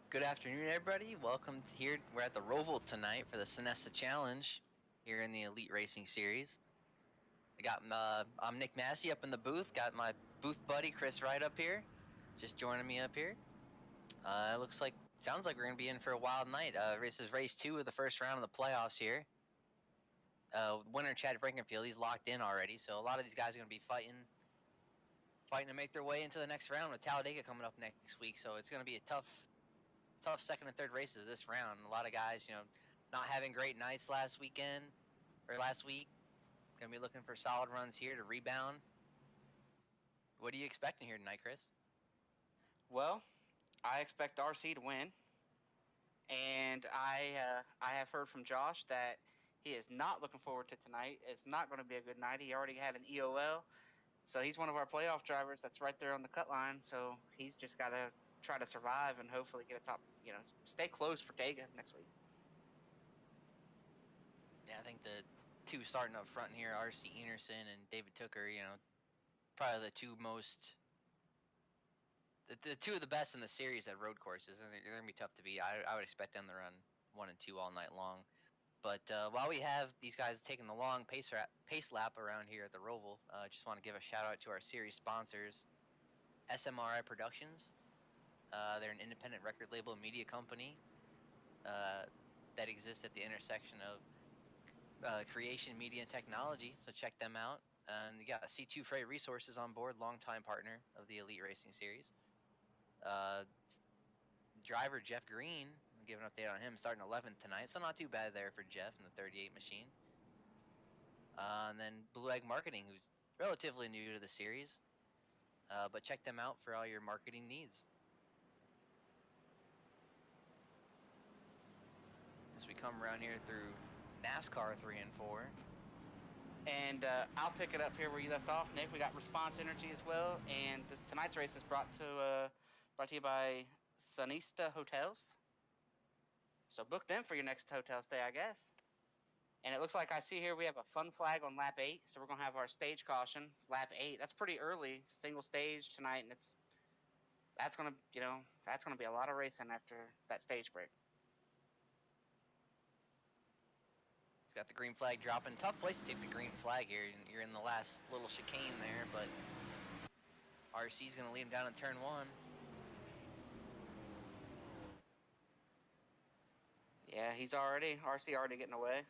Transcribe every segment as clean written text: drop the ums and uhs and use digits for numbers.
Good afternoon, everybody. Welcome here. We're at the Roval tonight for the Sonesta Challenge here in the Elite Racing Series. I'm Nick Massey up in the booth. Got my booth buddy Chris Wright up here, just joining me up here. Sounds like we're gonna be in for a wild night. This is race 2 of the first round of the playoffs here. Winner Chad Frankenfield, he's locked in already, so a lot of these guys are gonna be fighting to make their way into the next round with Talladega coming up next week. So it's gonna be a tough second and third races of this round. A lot of guys, not having great nights last week. Gonna be looking for solid runs here to rebound. What are you expecting here tonight, Chris? Well, I expect RC to win, and I have heard from Josh that he is not looking forward to tonight. It's not going to be a good night. He already had an EOL, so he's one of our playoff drivers that's right there on the cut line. So he's just got to try to survive and hopefully get a top, stay close for Dega next week. Yeah, I think the two starting up front here, RC Enerson and David Tooker, probably the two of the best in the series at road courses. They're going to be tough to beat. I would expect them to run 1 and 2 all night long. But while we have these guys taking the long pace lap around here at the Roval, I just want to give a shout out to our series sponsors, SMRI Productions. They're an independent record label and media company that exists at the intersection of creation, media, and technology. So check them out. And you got C2 Freight Resources on board, longtime partner of the Elite Racing Series. Driver Jeff Green, I'll give an update on him, starting 11th tonight, so not too bad there for Jeff in the 38 machine. And then Blue Egg Marketing, who's relatively new to the series, but check them out for all your marketing needs. As we come around here through NASCAR 3 and 4. And I'll pick it up here where you left off, Nick. We got Response Energy as well, and tonight's race is brought to you by Sonesta Hotels. So book them for your next hotel stay, I guess. And it looks like I see here we have a fun flag on lap 8, so we're gonna have our stage caution lap 8. That's pretty early, single stage tonight, and that's gonna be a lot of racing after that stage break. Got the green flag dropping. Tough place to take the green flag here. You're in the last little chicane there, but RC's going to lead him down in turn 1. Yeah, RC already getting away.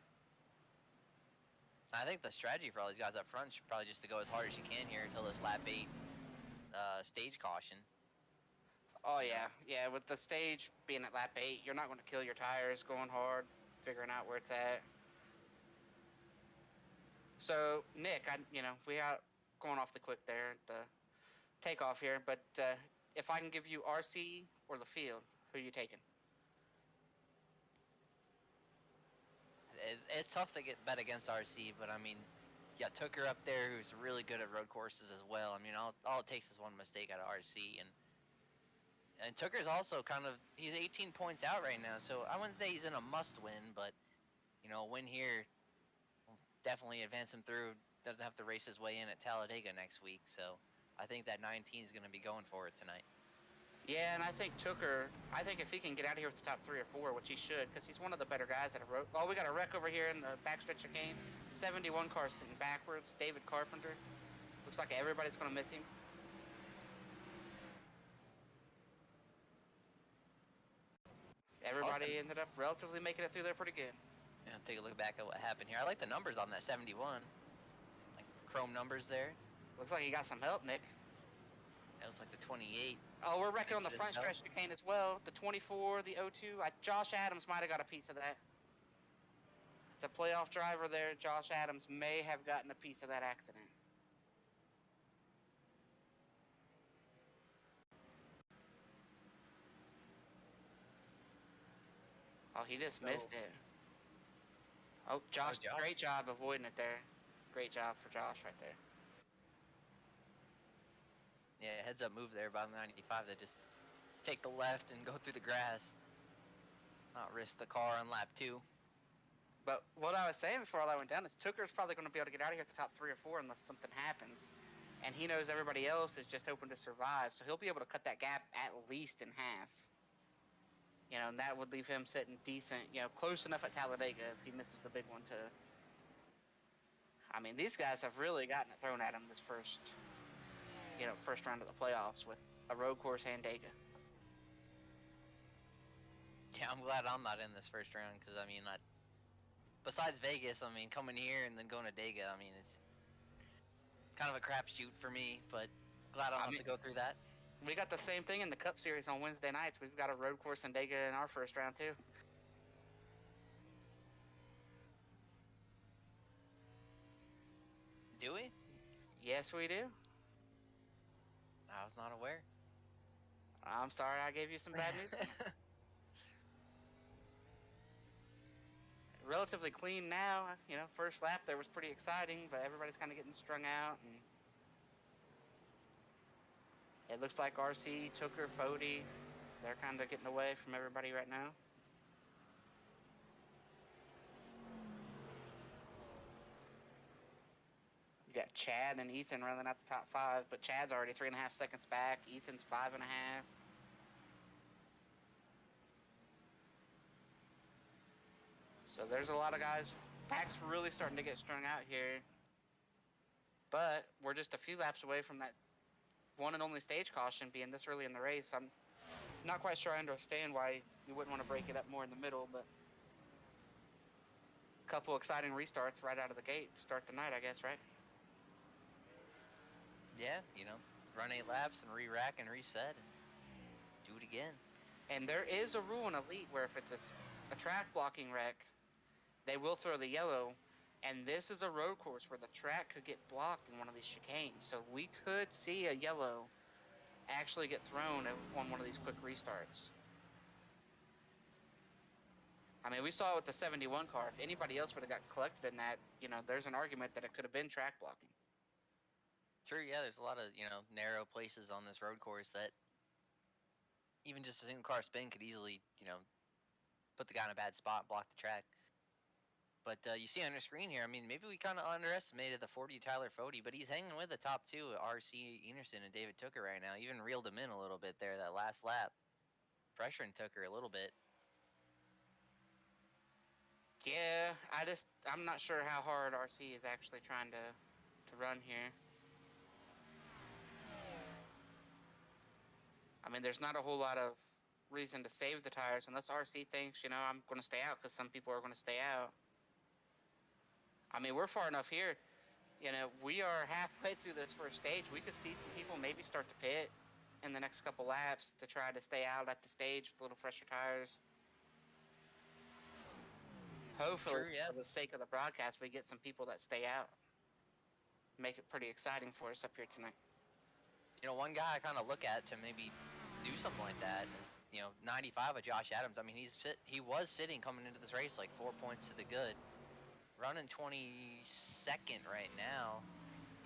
I think the strategy for all these guys up front should probably just to go as hard as you can here until this lap 8 stage caution. Oh, yeah. Yeah, with the stage being at lap 8, you're not going to kill your tires going hard, figuring out where it's at. So, Nick, we are going off the quick there at the takeoff here, but if I can give you RC or the field, who are you taking? It's tough to bet against RC, but I mean, yeah, Tooker up there who's really good at road courses as well. I mean, all it takes is one mistake out of RC, and Tooker's also he's 18 points out right now, so I wouldn't say he's in a must-win, but a win here definitely advance him through. Doesn't have to race his way in at Talladega next week, so I think that 19 is going to be going for it tonight. Yeah, and I think Tooker, if he can get out of here with the top 3 or 4, which he should, because he's one of the better guys at a road. Oh, we got a wreck over here in the backstretch of game. 71 car sitting backwards. David Carpenter. Looks like everybody's going to miss him. Everybody ended up relatively making it through there pretty good. Yeah, take a look back at what happened here. I like the numbers on that 71. Like chrome numbers there. Looks like he got some help, Nick. That looks like the 28. Oh, we're wrecking on the front stretch chicane as well. The 24, the 02. Josh Adams might have got a piece of that. It's a playoff driver there. Josh Adams may have gotten a piece of that accident. Oh, he just missed it. Oh, Josh, great job avoiding it there. Great job for Josh right there. Yeah, heads up move there by the 95 to just take the left and go through the grass. Not risk the car on lap 2. But what I was saying before all that went down is Tooker's probably going to be able to get out of here at the top 3 or 4 unless something happens. And he knows everybody else is just hoping to survive, so he'll be able to cut that gap at least in half. And that would leave him sitting decent, close enough at Talladega if he misses the big one to. I mean, these guys have really gotten it thrown at them this first round of the playoffs with a road course and Dega. Yeah, I'm glad I'm not in this first round because, I mean, besides Vegas, I mean, coming here and then going to Dega, I mean, it's kind of a crapshoot for me, but glad I don't have to go through that. We got the same thing in the Cup Series on Wednesday nights. We've got a road course in Dega in our first round, too. Do we? Yes, we do. I was not aware. I'm sorry I gave you some bad news. Relatively clean now. First lap there was pretty exciting, but everybody's kind of getting strung out. And it looks like RC, Tooker, Fody, they're kind of getting away from everybody right now. You got Chad and Ethan running out the top 5, but Chad's already 3.5 seconds back. Ethan's 5.5. So there's a lot of guys. Pack's really starting to get strung out here. But we're just a few laps away from that one and only stage caution being this early in the race. I'm not quite sure I understand why you wouldn't want to break it up more in the middle, but a couple exciting restarts right out of the gate to start the night, I guess, right? Yeah, run 8 laps and re-rack and reset and do it again. And there is a rule in Elite where if it's a track blocking wreck, they will throw the yellow. And this is a road course where the track could get blocked in one of these chicanes. So we could see a yellow actually get thrown on one of these quick restarts. I mean, we saw it with the 71 car. If anybody else would have got collected in that, there's an argument that it could have been track blocking. Sure, yeah, there's a lot of, narrow places on this road course that even just a single car spin could easily, put the guy in a bad spot, block the track. But you see on your screen here, I mean, maybe we kind of underestimated the 40 Tyler Fody, but he's hanging with the top 2, RC Enerson and David Tooker right now. Even reeled him in a little bit there that last lap. Pressuring Tooker a little bit. Yeah, I'm not sure how hard RC is actually trying to run here. I mean, there's not a whole lot of reason to save the tires unless RC thinks, I'm going to stay out because some people are going to stay out. I mean, we're far enough here. We are halfway through this first stage. We could see some people maybe start to pit in the next couple laps to try to stay out at the stage with a little fresher tires. Hopefully, True, yeah. for the sake of the broadcast, we get some people that stay out. Make it pretty exciting for us up here tonight. One guy I kind of look at to maybe do something like that is, 95 of Josh Adams. I mean, he was sitting coming into this race like 4 points to the good. Running 22nd right now,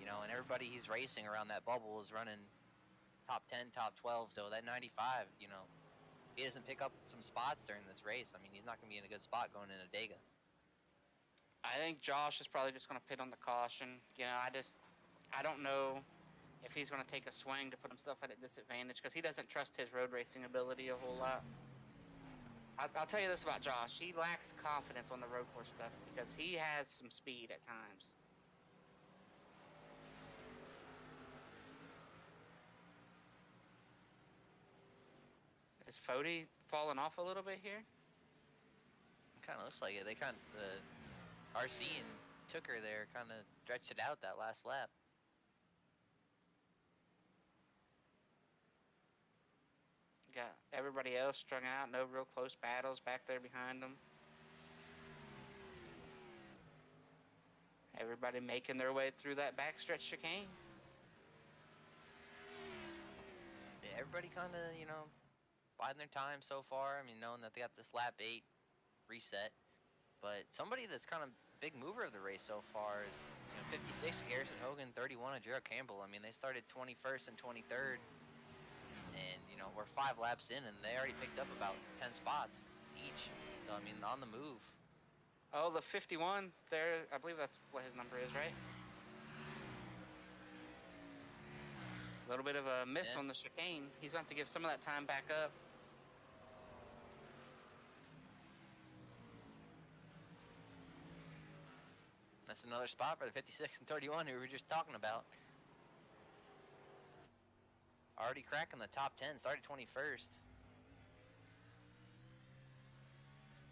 and everybody he's racing around that bubble is running top 10, top 12. So that 95, if he doesn't pick up some spots during this race, I mean, he's not going to be in a good spot going into Dega. I think Josh is probably just going to pit on the caution. I don't know if he's going to take a swing to put himself at a disadvantage because he doesn't trust his road racing ability a whole lot. I'll tell you this about Josh. He lacks confidence on the road course stuff because he has some speed at times. Is Fody falling off a little bit here? Kind of looks like it. They the RC and Tooker there kind of stretched it out that last lap. Got everybody else strung out, no real close battles back there behind them. Everybody making their way through that backstretch chicane. Yeah, everybody kind of, biding their time so far. I mean, knowing that they got this lap 8 reset. But somebody that's kind of big mover of the race so far is, 56 Garrison Hogan, 31 of Gerald Campbell. I mean, they started 21st and 23rd. And, we're 5 laps in, and they already picked up about 10 spots each. So, I mean, on the move. Oh, the 51 there, I believe that's what his number is, right? A little bit of a miss on the chicane. He's going to have to give some of that time back up. That's another spot for the 56 and 31 who we were just talking about. Already cracking the top 10, started 21st.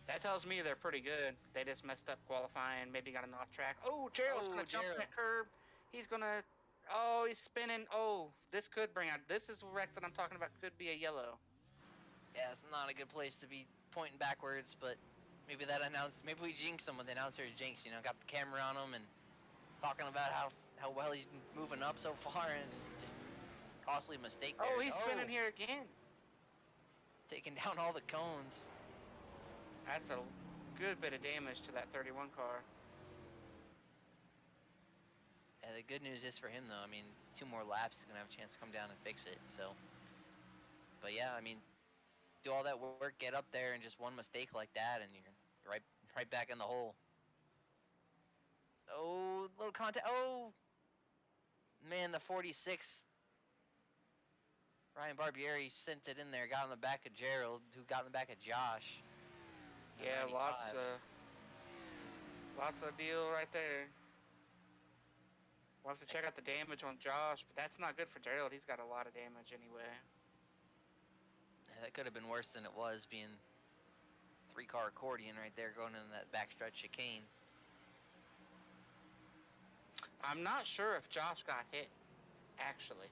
That tells me they're pretty good. They just messed up qualifying, maybe got an off track. Oh, Gerald's going to jump that curb. He's going to... Oh, he's spinning. Oh, this could bring out... This is a wreck that I'm talking about. Could be a yellow. Yeah, it's not a good place to be pointing backwards, but maybe that maybe we jinx him with the announcer's jinx, you know, got the camera on him and talking about how well he's moving up so far and just costly mistake there. Oh, he's spinning here again. Taking down all the cones. That's a good bit of damage to that 31 car. Yeah, the good news is for him, though, I mean, 2 more laps, he's going to have a chance to come down and fix it, so. But yeah, I mean, do all that work, get up there, and just one mistake like that, and you're right back in the hole. Oh, little contact. Oh! Man, the 46. Ryan Barbieri sent it in there, got in the back of Gerald, who got in the back of Josh. Yeah, lots of deal right there. We'll have to check out the damage on Josh, but that's not good for Gerald. He's got a lot of damage anyway. Yeah, that could have been worse than it was, being 3-car accordion right there going in that backstretch chicane. I'm not sure if Josh got hit, actually.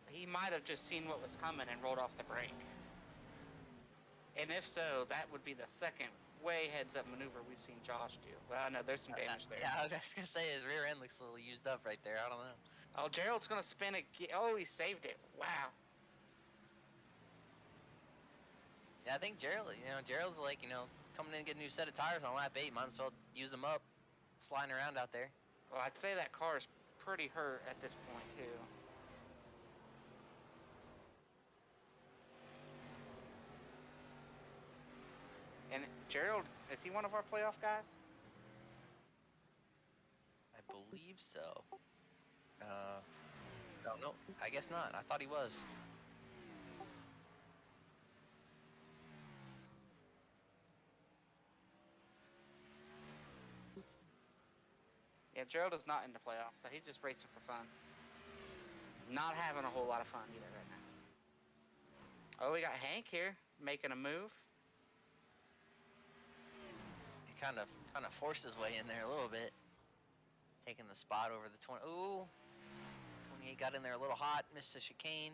He might have just seen what was coming and rolled off the brake. And if so, that would be the second way heads-up maneuver we've seen Josh do. Well, no, there's some damage there. Yeah, I was just going to say, his rear end looks a little used up right there. I don't know. Oh, Gerald's going to spin again. Oh, he saved it. Wow. Yeah, I think Gerald's like, coming in and get a new set of tires on lap 8. Might as well use them up, sliding around out there. Well, I'd say that car is pretty hurt at this point, too. And Gerald, is he one of our playoff guys? I believe so. No, I guess not. I thought he was. Yeah, Gerald is not in the playoffs, so he's just racing for fun. Not having a whole lot of fun either right now. Oh, we got Hank here making a move. He kind of forced his way in there a little bit. Taking the spot over the 20. Ooh. 28 got in there a little hot, missed the chicane.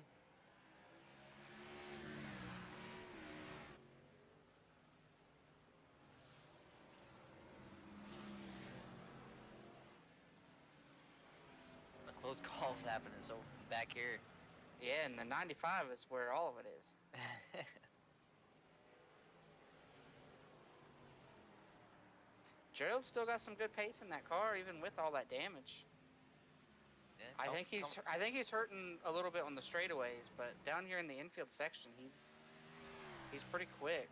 The close calls happening so back here. Yeah, and the 95 is where all of it is. Gerald still got some good pace in that car, even with all that damage. Yeah, I think he's hurting a little bit on the straightaways, but down here in the infield section, he's pretty quick.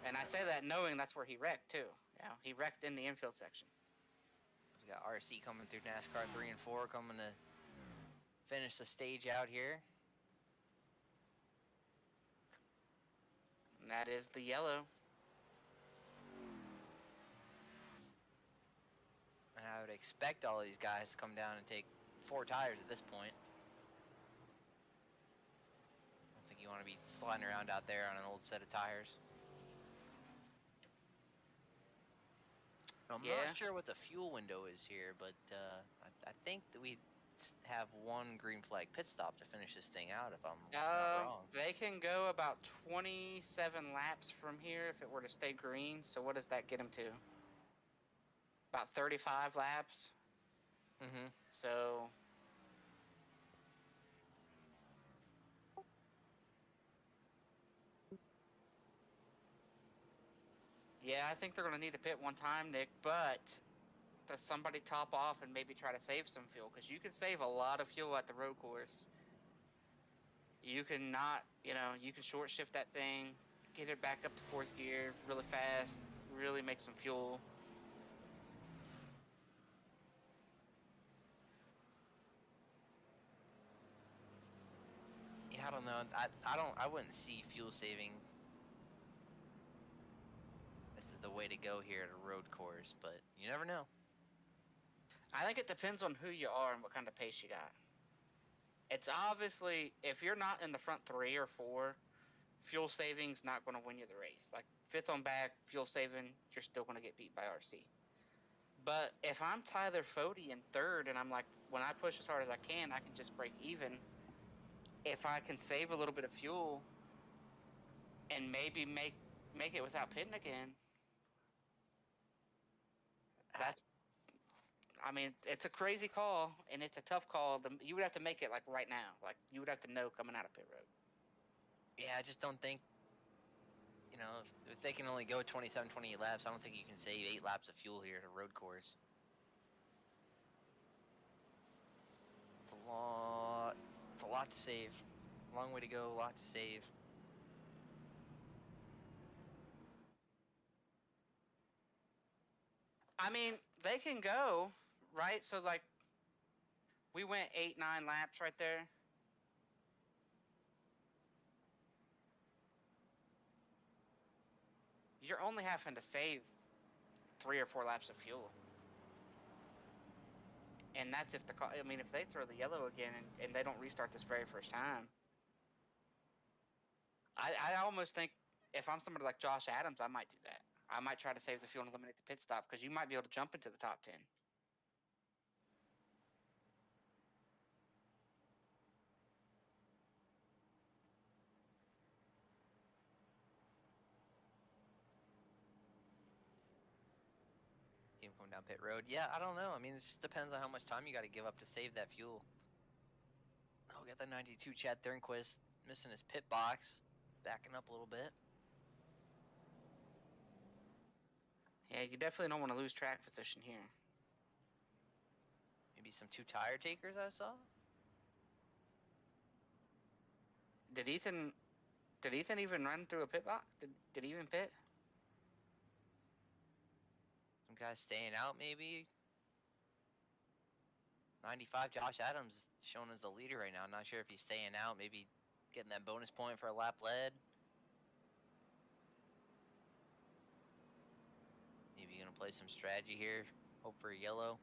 And I say that knowing that's where he wrecked too. Yeah, he wrecked in the infield section. We got RC coming through NASCAR 3 and 4, coming to finish the stage out here. And that is the yellow. And I would expect all these guys to come down and take 4 tires at this point. I don't think you want to be sliding around out there on an old set of tires. I'm not sure what the fuel window is here, but I think that we have 1 green flag pit stop to finish this thing out, if I'm not wrong. They can go about 27 laps from here if it were to stay green. So what does that get them to? About 35 laps. Mm-hmm. So... yeah, I think they're going to need to pit one time, Nick, but does somebody top off and maybe try to save some fuel? Because you can save a lot of fuel at the road course. You can not, you can short shift that thing, get it back up to 4th gear really fast, really make some fuel. Yeah, I don't know. I wouldn't see fuel saving. It's the way to go here at a road course, but you never know. I think it depends on who you are and what kind of pace you got. It's obviously, if you're not in the front 3 or 4, fuel saving's not going to win you the race. Like 5th on back, fuel saving, you're still going to get beat by RC. But if I'm Tyler Fody in 3rd and I'm like, when I push as hard as I can just break even. If I can save a little bit of fuel and maybe make it without pitting again, that's, I mean, it's a crazy call and it's a tough call. You would have to make it like right now. Like you would have to know coming out of pit road. Yeah, I just don't think, if they can only go 27, 28 laps, I don't think you can save 8 laps of fuel here at a road course. It's a lot. It's a lot to save. Long way to go, a lot to save. I mean, they can go, right? So like we went 8, 9 laps right there. You're only having to save 3 or 4 laps of fuel. And that's if if they throw the yellow again and they don't restart this very first time. I almost think if I'm somebody like Josh Adams, I might do that. I might try to save the fuel and eliminate the pit stop because you might be able to jump into the top 10. Team coming down pit road. Yeah, I don't know. I mean, it just depends on how much time you got to give up to save that fuel. Oh, we got the 92 Chad Thornquist missing his pit box, backing up a little bit. Yeah, you definitely don't want to lose track position here. Maybe some 2 tire takers I saw. Did Ethan even run through a pit box? Did he even pit? Some guys staying out maybe. 95 Josh Adams is shown as the leader right now. I'm not sure if he's staying out, maybe getting that bonus point for a lap led. Maybe gonna play some strategy here. Hope for a yellow.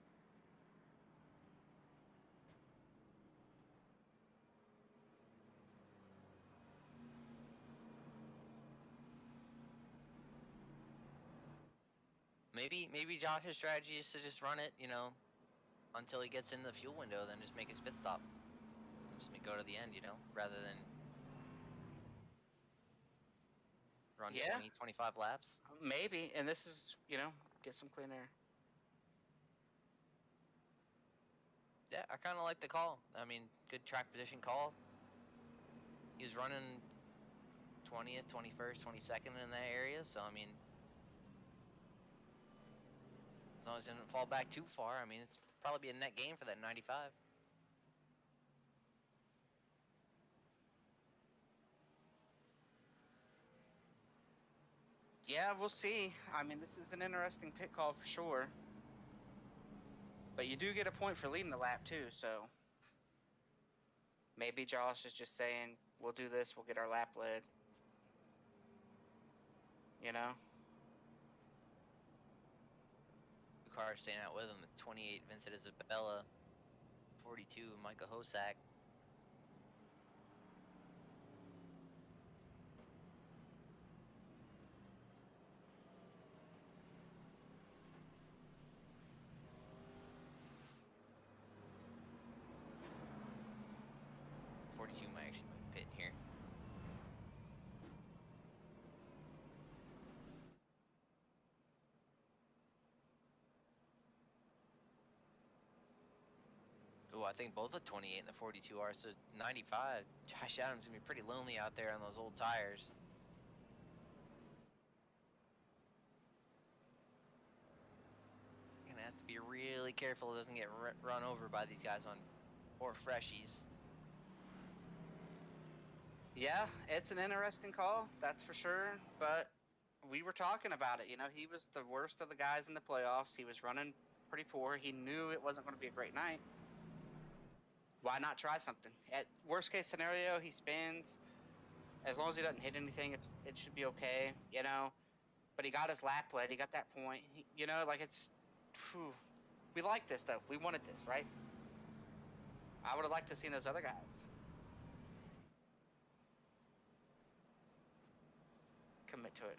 Maybe Josh's strategy is to just run it, until he gets into the fuel window, then just make his pit stop. Just go to the end, rather than run 20, 25 laps. Maybe, and this is, get some clean air. Yeah, I kind of like the call. I mean, good track position call. He was running 20th, 21st, 22nd in that area, so I mean, as long as it didn't fall back too far, I mean, it's probably be a net gain for that 95. Yeah, we'll see. I mean, this is an interesting pit call for sure. But you do get a point for leading the lap too, so maybe Josh is just saying, we'll do this, we'll get our lap led. Two cars staying out with him, the 28 Vincent Isabella, 42 Micah Hosak. Might actually pit here. Oh, I think both the 28 and the 42 are. So 95, Josh Adams gonna be pretty lonely out there on those old tires. Gonna have to be really careful it doesn't get run over by these guys or freshies. Yeah, it's an interesting call, that's for sure. But we were talking about it. He was the worst of the guys in the playoffs. He was running pretty poor. He knew it wasn't going to be a great night. Why not try something? At worst case scenario, he spins. As long as he doesn't hit anything, it should be okay. but he got his lap led. He got that point. You know, like it's, we like this though. We wanted this, right? I would have liked to see those other guys commit to it.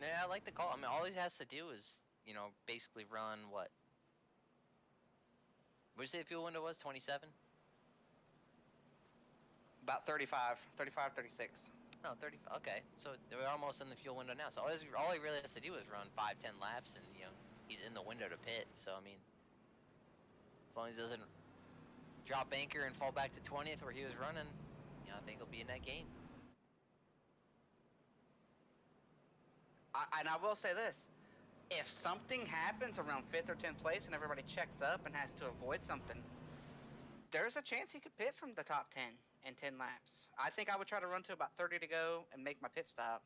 Yeah, I like the call. I mean, all he has to do is, basically run what? What did you say the fuel window was? 27? About 35, 36. No, 30. Okay, so we're almost in the fuel window now. So all he really has to do is run 5-10 laps, and he's in the window to pit. So I mean, as long as he doesn't drop anchor and fall back to 20th where he was running, I think he'll be in that game. And I will say this: if something happens around 5th or 10th place and everybody checks up and has to avoid something, there's a chance he could pit from the top 10 in 10 laps. I think I would try to run to about 30 to go and make my pit stop.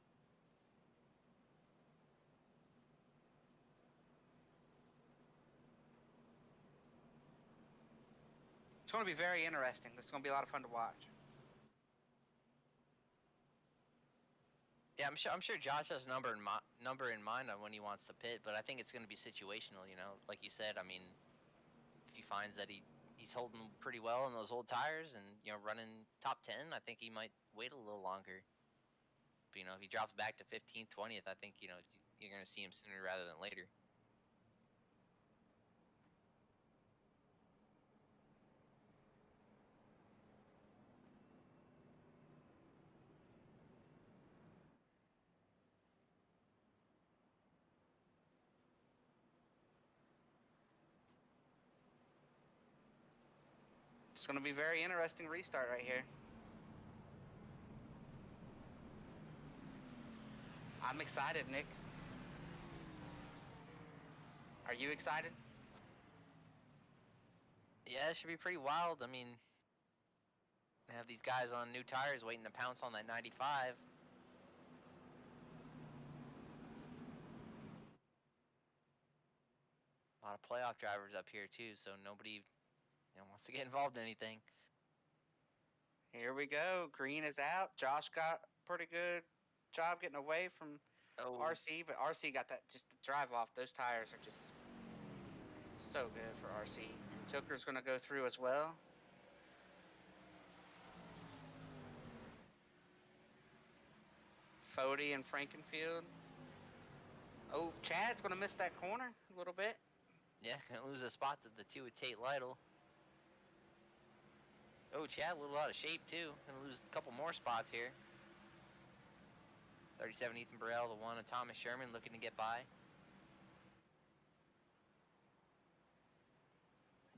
It's going to be very interesting. It's going to be a lot of fun to watch. Yeah, I'm sure Josh has a number in mind on when he wants to pit, but I think it's going to be situational. Like you said. I mean, if he finds that he's holding pretty well in those old tires and running top 10, I think he might wait a little longer. But if he drops back to 15th, 20th, I think you're going to see him sooner rather than later. It's going to be a very interesting restart right here. I'm excited, Nick. Are you excited? Yeah, it should be pretty wild. I mean, they have these guys on new tires waiting to pounce on that 95. A lot of playoff drivers up here too, so nobody wants to get involved in anything. Here we go. Green is out. Josh got pretty good job getting away from RC, but RC got that just to drive off. Those tires are just so good for RC. And Tooker's going to go through as well. Fody and Frankenfield. Oh, Chad's going to miss that corner a little bit. Yeah, gonna lose a spot to the 2 with Tate Lytle. Oh, Chad a little out of shape too. Gonna lose a couple more spots here. 37 Ethan Burrell, the 1 of Thomas Sherman looking to get by.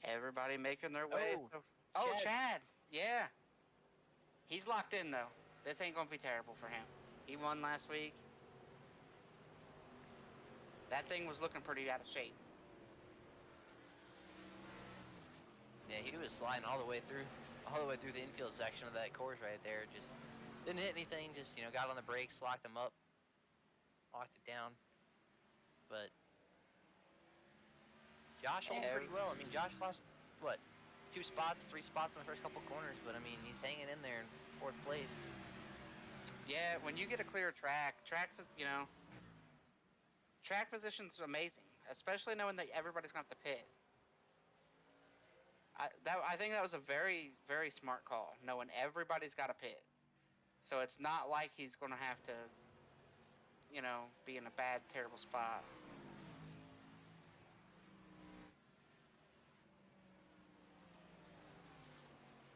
Everybody making their way. Oh, Chad. Yeah. He's locked in though. This ain't gonna be terrible for him. He won last week. That thing was looking pretty out of shape. Yeah, he was sliding all the way through the infield section of that course right there. Just didn't hit anything. Just got on the brakes, locked him up, locked it down. But Josh holding pretty well. I mean, Josh lost what, 3 spots in the first couple corners, but I mean he's hanging in there in 4th place. Yeah, when you get a clear track position's amazing, especially knowing that everybody's gonna have to pit. I think that was a very, very smart call, knowing everybody's got to pit. So it's not like he's going to have to, be in a bad, terrible spot.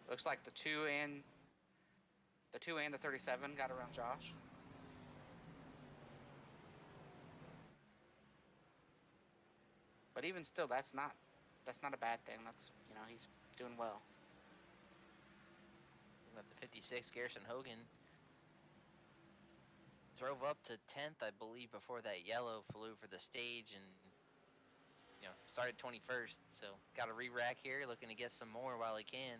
Looks like the 2 and the 37 got around Josh. But even still, that's not a bad thing. That's, he's doing well. Got the 56, Garrison Hogan. Drove up to 10th, I believe, before that yellow flew for the stage, and started 21st. So got a re-rack here, looking to get some more while he can.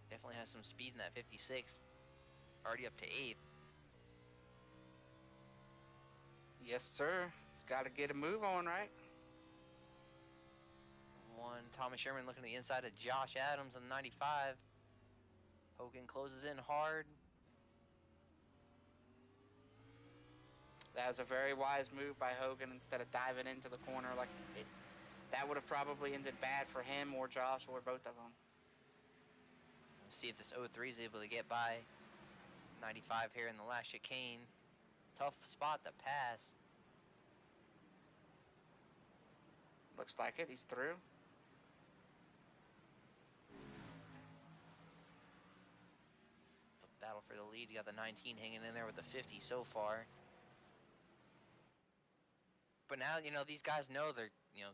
Definitely has some speed in that 56. Already up to 8th. Yes, sir. Got to get a move on, right? 1, Thomas Sherman looking to the inside of Josh Adams on 95. Hogan closes in hard. That was a very wise move by Hogan instead of diving into the corner like it. That would have probably ended bad for him or Josh or both of them. Let's see if this 03 is able to get by 95 here in the last chicane. Tough spot to pass. Looks like it. He's through. Battle for the lead. You got the 19 hanging in there with the 50 so far. But now, you know, these guys know they're, you know,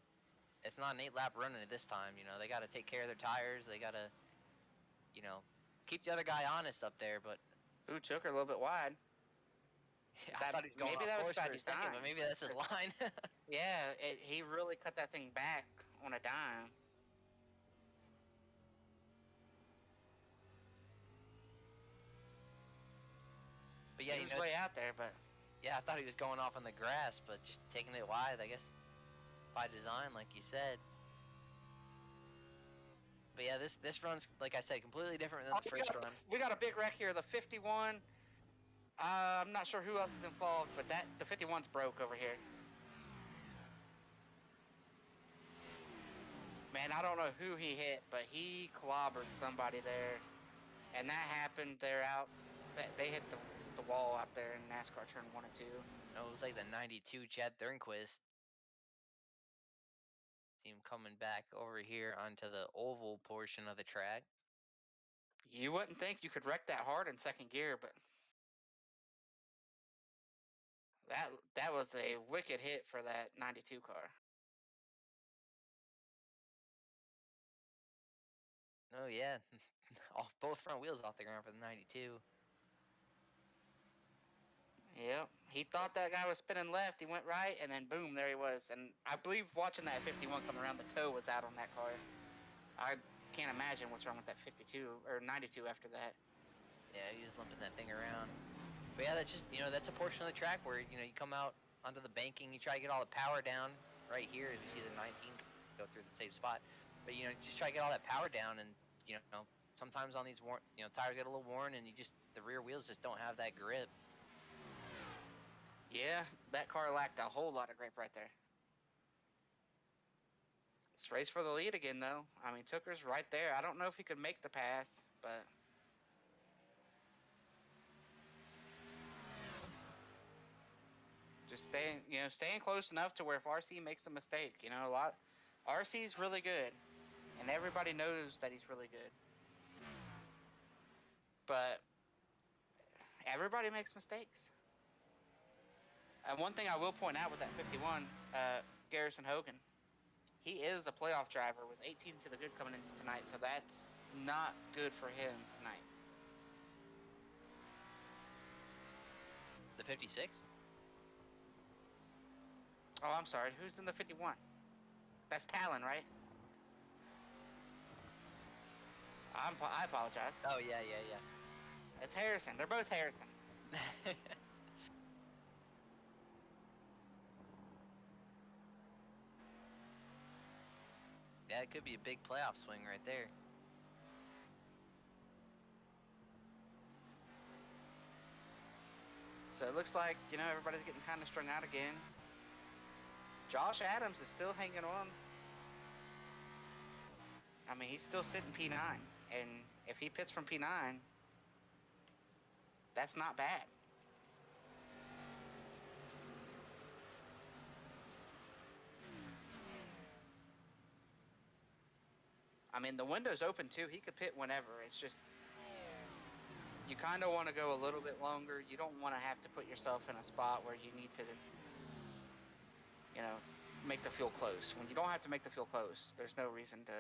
it's not an 8-lap run at this time. You know, they got to take care of their tires. They got to, you know, keep the other guy honest up there. But Ooh, took her a little bit wide. I thought he was going maybe off that was course by for a second, but maybe that's his line. Yeah, he really cut that thing back on a dime. But yeah, he was way out there, but yeah, I thought he was going off on the grass, but just taking it wide, I guess, by design, like you said. But yeah, this run's, like I said, completely different than the first run. We got a big wreck here. The 51. I'm not sure who else is involved, but the 51's broke over here. Man, I don't know who he hit, but he clobbered somebody there, and that happened. They're out. They hit the wall out there in NASCAR turn 1 and 2. Oh, it was like the 92 Chad Thornquist. See him coming back over here onto the oval portion of the track. You wouldn't think you could wreck that hard in second gear, but that was a wicked hit for that 92 car. Oh yeah, both front wheels off the ground for the 92. Yep, he thought that guy was spinning left. He went right, and then boom, there he was. And I believe watching that 51 come around, the toe was out on that car. I can't imagine what's wrong with that 52 or 92 after that. Yeah, he was limping that thing around. But yeah, that's just, you know, that's a portion of the track where, you know, you come out onto the banking, you try to get all the power down right here as we see the 19 go through the same spot. But, you know, just try to get all that power down, and, you know, sometimes on these, you know, tires get a little worn, and the rear wheels just don't have that grip. Yeah, that car lacked a whole lot of grip right there. It's race for the lead again, though. I mean, Tooker's right there. I don't know if he could make the pass, but just staying close enough to where if RC makes a mistake, you know, RC's really good, and everybody knows that he's really good. But everybody makes mistakes. And one thing I will point out with that 51, Garrison Hogan, he is a playoff driver, was 18 to the good coming into tonight, so that's not good for him tonight. The 56? Oh, I'm sorry. Who's in the 51? That's Talon, right? I apologize. Oh, yeah. It's Harrison. They're both Harrison. Yeah, it could be a big playoff swing right there. So it looks like, you know, everybody's getting kind of strung out again. Josh Adams is still hanging on. I mean, he's still sitting P9. And if he pits from P9, that's not bad. I mean, the window's open too. He could pit whenever. It's just, you kind of want to go a little bit longer. You don't want to have to put yourself in a spot where you need to, you know, make the fuel close. When you don't have to make the fuel close, there's no reason to,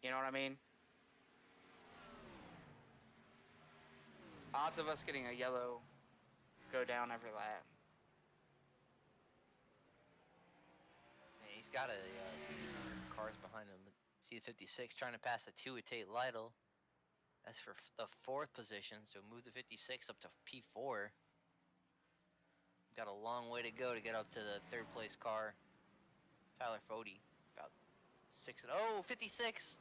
you know what I mean? Odds of us getting a yellow go down every lap. Yeah, he's got decent cars behind him. See the 56 trying to pass the 2 with Tate Lytle. That's for the 4th position, so move the 56 up to P4. Got a long way to go to get up to the 3rd place car. Tyler Fody, about 6. Oh, 56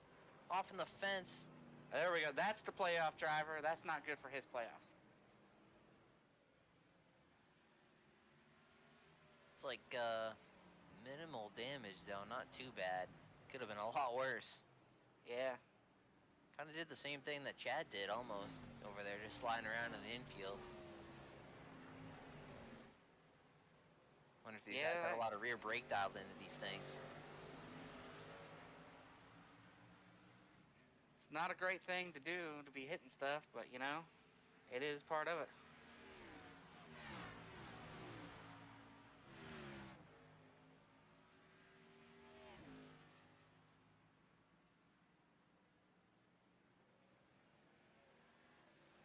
off in the fence. There we go. That's the playoff driver. That's not good for his playoffs. It's like minimal damage though, not too bad. Could have been a lot worse. Yeah. Kind of did the same thing that Chad did almost over there, just sliding around in the infield. Wonder if these guys had a lot of rear brake dialed into these things. It's not a great thing to do, to be hitting stuff, but you know, it is part of it.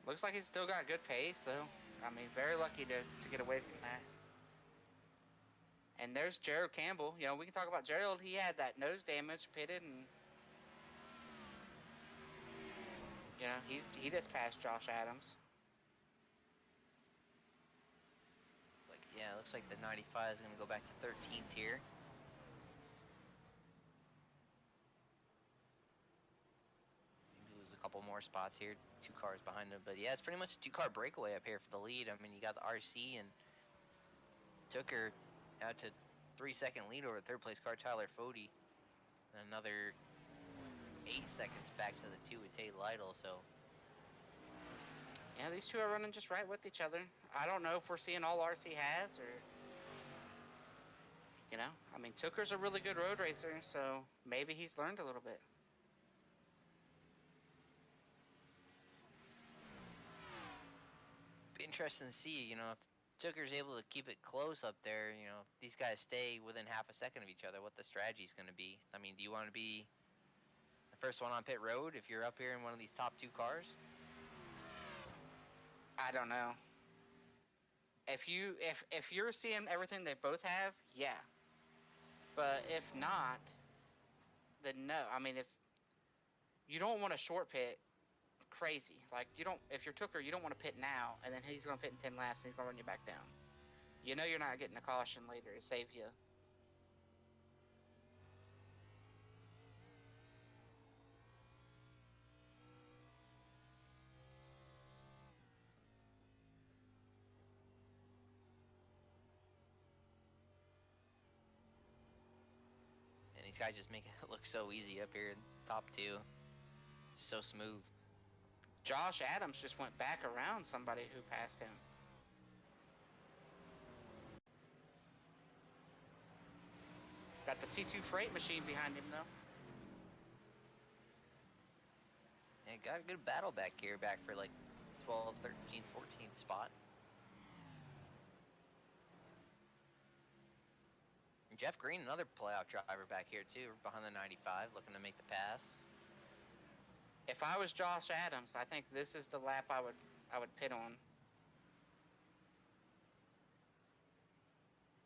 Looks like he's still got good pace, though. I mean, very lucky to get away from that. And there's Gerald Campbell. You know, we can talk about Gerald. He had that nose damage, pitted, and you know, he just passed Josh Adams. Like, yeah, it looks like the 95 is going to go back to 13th here. Lose a couple more spots here. 2 cars behind him. But yeah, it's pretty much a 2-car breakaway up here for the lead. I mean, you got the RC and took her out to 3-second lead over third place car Tyler Fody. And another 8 seconds back to the 2 with Tate Lytle, so. Yeah, these two are running just right with each other. I don't know if we're seeing all RC has, or you know, I mean, Tooker's a really good road racer, so maybe he's learned a little bit. Be interesting to see, you know, if Tooker's able to keep it close up there, you know, if these guys stay within half a second of each other, what the strategy is going to be. I mean, do you want to be the first one on pit road if you're up here in one of these top 2 cars? I don't know. If you're seeing everything they both have, yeah. But if not, then no. I mean, if you don't want a short pit, crazy. Like, you don't. If you're Tooker, you don't want to pit now, and then he's going to pit in 10 laps, and he's going to run you back down. You know you're not getting a caution later to save you. And these guys just make it look so easy up here in top 2. So smooth. Josh Adams just went back around somebody who passed him. Got the C2 freight machine behind him, though. Yeah, got a good battle back here, back for like 12th, 13th, 14th spot. And Jeff Green, another playoff driver back here too, behind the 95, looking to make the pass. If I was Josh Adams, I think this is the lap I would pit on.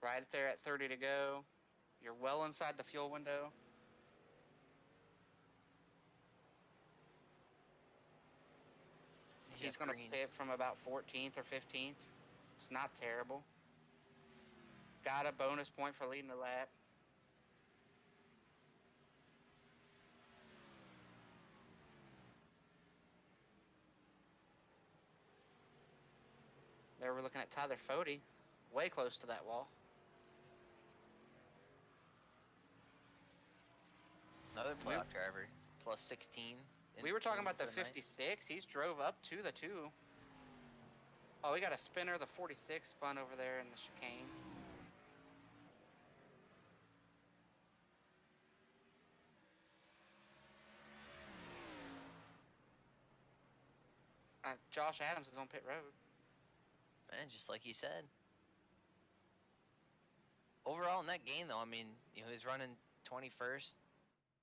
Right there at 30 to go. You're well inside the fuel window. He's going to pit from about 14th or 15th. It's not terrible. Got a bonus point for leading the lap. There we're looking at Tyler Fody, way close to that wall. Another playoff driver, plus 16. We were talking about the 56. He's drove up to the 2. Oh, we got a spinner. The 46 spun over there in the chicane. Josh Adams is on pit road. Man, just like you said. Overall in that game, though, I mean, you know, he was running 21st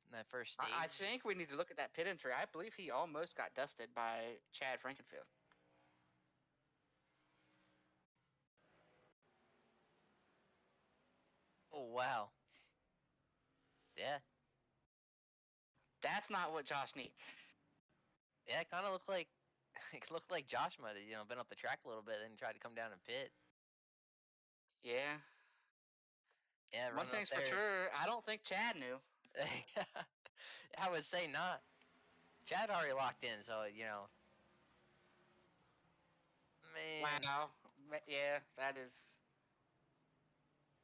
in that first stage. I think we need to look at that pit entry. I believe he almost got dusted by Chad Frankenfield. Oh, wow. Yeah. That's not what Josh needs. Yeah, it kind of looked like Josh might have, you know, been up the track a little bit and tried to come down and pit. Yeah. Yeah, one thing's for sure, I don't think Chad knew. I would say not. Chad already locked in, so man. Wow. Yeah, that is.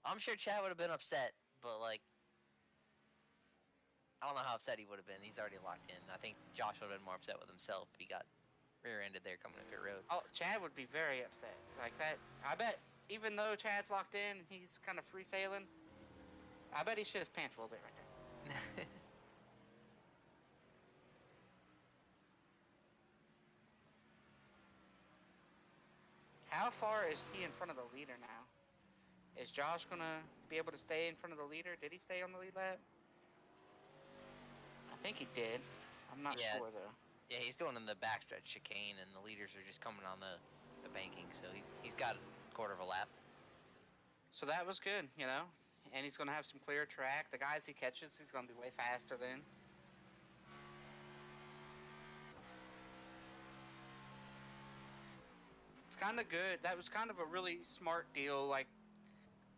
I'm sure Chad would have been upset, but like, I don't know how upset he would have been. He's already locked in. I think Josh would have been more upset with himself if he got rear-ended there coming up pit road. Oh, Chad would be very upset. Like that. I bet even though Chad's locked in, he's kind of free sailing. I bet he shit his pants a little bit right there. How far is he in front of the leader now? Is Josh gonna be able to stay in front of the leader? Did he stay on the lead lap? I think he did. I'm not sure though. Yeah, he's going in the backstretch chicane, and the leaders are just coming on the banking, so he's got a quarter of a lap. So that was good, and he's gonna have some clear track. The guys he catches, he's gonna be way faster than. It's kind of good. That was kind of a really smart deal. Like,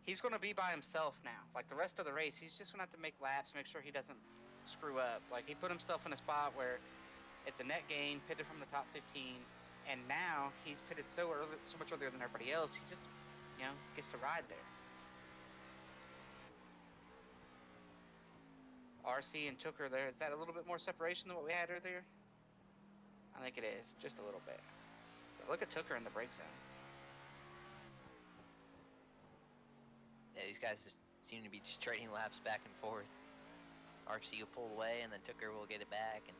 he's going to be by himself now. Like, the rest of the race, he's just going to have to make laps, make sure he doesn't screw up. Like, he put himself in a spot where it's a net gain, pitted from the top 15, and now he's pitted so much earlier than everybody else, he just, gets to ride there. RC and Tooker there. Is that a little bit more separation than what we had earlier? I think it is, just a little bit. Look at Tooker in the brake zone. Yeah, these guys just seem to be just trading laps back and forth. RC will pull away, and then Tooker will get it back. And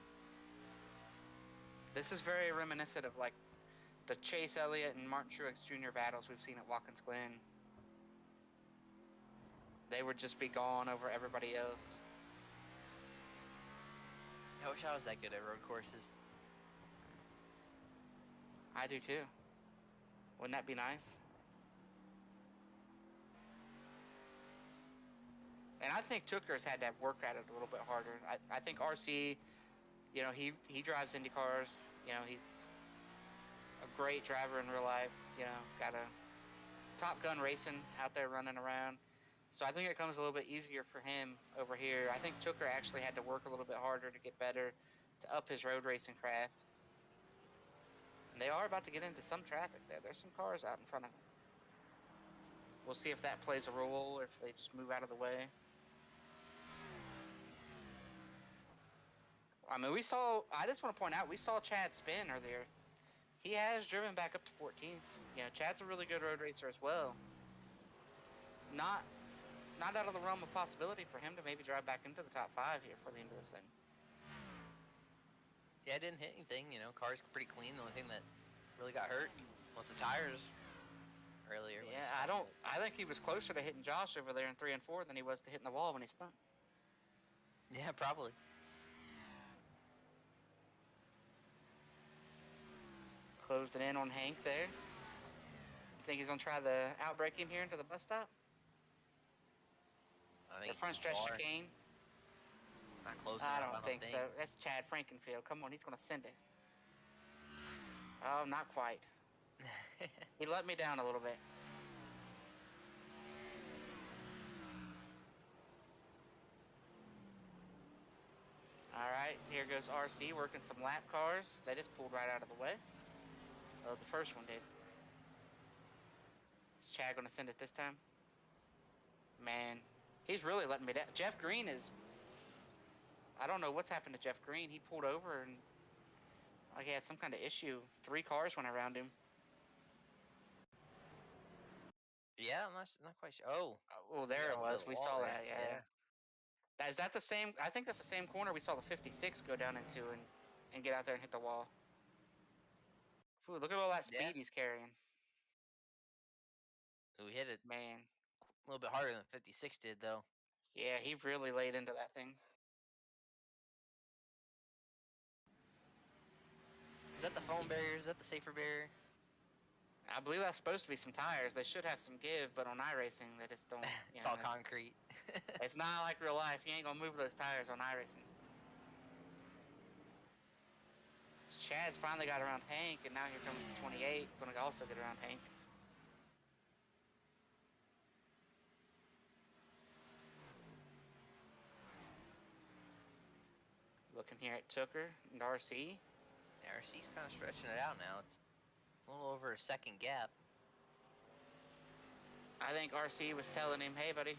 this is very reminiscent of like the Chase Elliott and Martin Truex Jr. battles we've seen at Watkins Glen. They would just be gone over everybody else. I wish I was that good at road courses. I do too. Wouldn't that be nice? And I think Tooker's had to work at it a little bit harder. I think RC, he drives Indy cars. He's a great driver in real life. Got a Top Gun racing out there running around. So I think it comes a little bit easier for him over here. I think Tooker actually had to work a little bit harder to get better, to up his road racing craft. And they are about to get into some traffic there. There's some cars out in front of them. We'll see if that plays a role or if they just move out of the way. I mean, I just want to point out, we saw Chad spin earlier. He has driven back up to 14th. Chad's a really good road racer as well. Not out of the realm of possibility for him to maybe drive back into the top 5 here for the end of this thing. Yeah, it didn't hit anything. Car's pretty clean. The only thing that really got hurt was the tires earlier. Yeah, I think he was closer to hitting Josh over there in 3 and 4 than he was to hitting the wall when he spun. Yeah, probably. Closed it in on Hank there. Think he's gonna try the outbreak him here into the bus stop? I think the front stretch chicane. Not close I enough. don't think so. That's Chad Frankenfield. Come on, he's gonna send it. Oh, not quite. He let me down a little bit. All right, here goes RC working some lap cars. They just pulled right out of the way. Oh, the first one did. Is Chad gonna send it this time? Man, he's really letting me down. Jeff Green is... I don't know what's happened to Jeff Green. He pulled over and like he had some kind of issue. 3 cars went around him. Yeah, I'm not quite sure. Oh, there it was. We saw that. Yeah. Is that the same? I think that's the same corner we saw the 56 go down into and get out there and hit the wall. Ooh, look at all that speed he's carrying. We hit it, man, a little bit harder than 56 did, though. Yeah, he really laid into that thing. Is that the foam barrier? Is that the safer barrier? I believe that's supposed to be some tires. They should have some give, but on iRacing, they just don't. It's all concrete. It's not like real life. You ain't gonna move those tires on iRacing. Chad's finally got around Hank, and now here comes the 28. Gonna also get around Hank. Looking here at Tooker and RC. RC's kind of stretching it out now. It's a little over a second gap. I think RC was telling him, hey, buddy,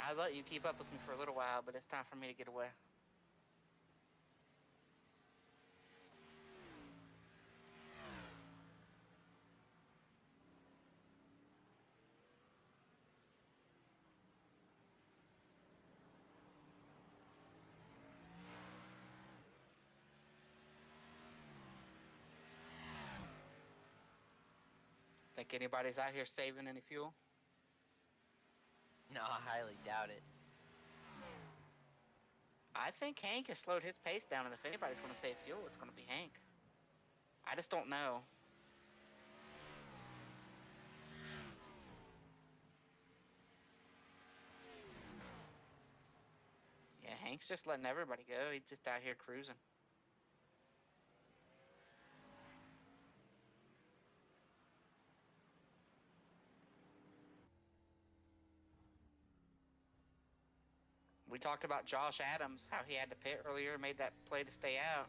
I'll let you keep up with me for a little while, but it's time for me to get away. Think anybody's out here saving any fuel? No, I highly doubt it. I think Hank has slowed his pace down, and if anybody's going to save fuel, it's going to be Hank. I just don't know. Yeah, Hank's just letting everybody go. He's just out here cruising. We talked about Josh Adams, how he had to pit earlier, made that play to stay out.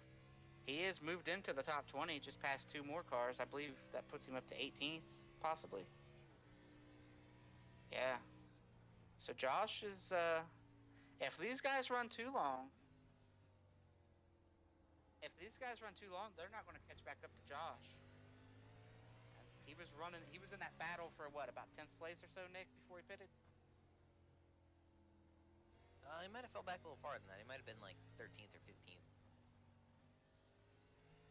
He is moved into the top 20, just past 2 more cars. I believe that puts him up to 18th, possibly. Yeah. So Josh is, if these guys run too long, they're not going to catch back up to Josh. And he was in that battle for what, about 10th place or so, Nick, before he pitted? He might have fell back a little farther than that. He might have been like 13th or 15th.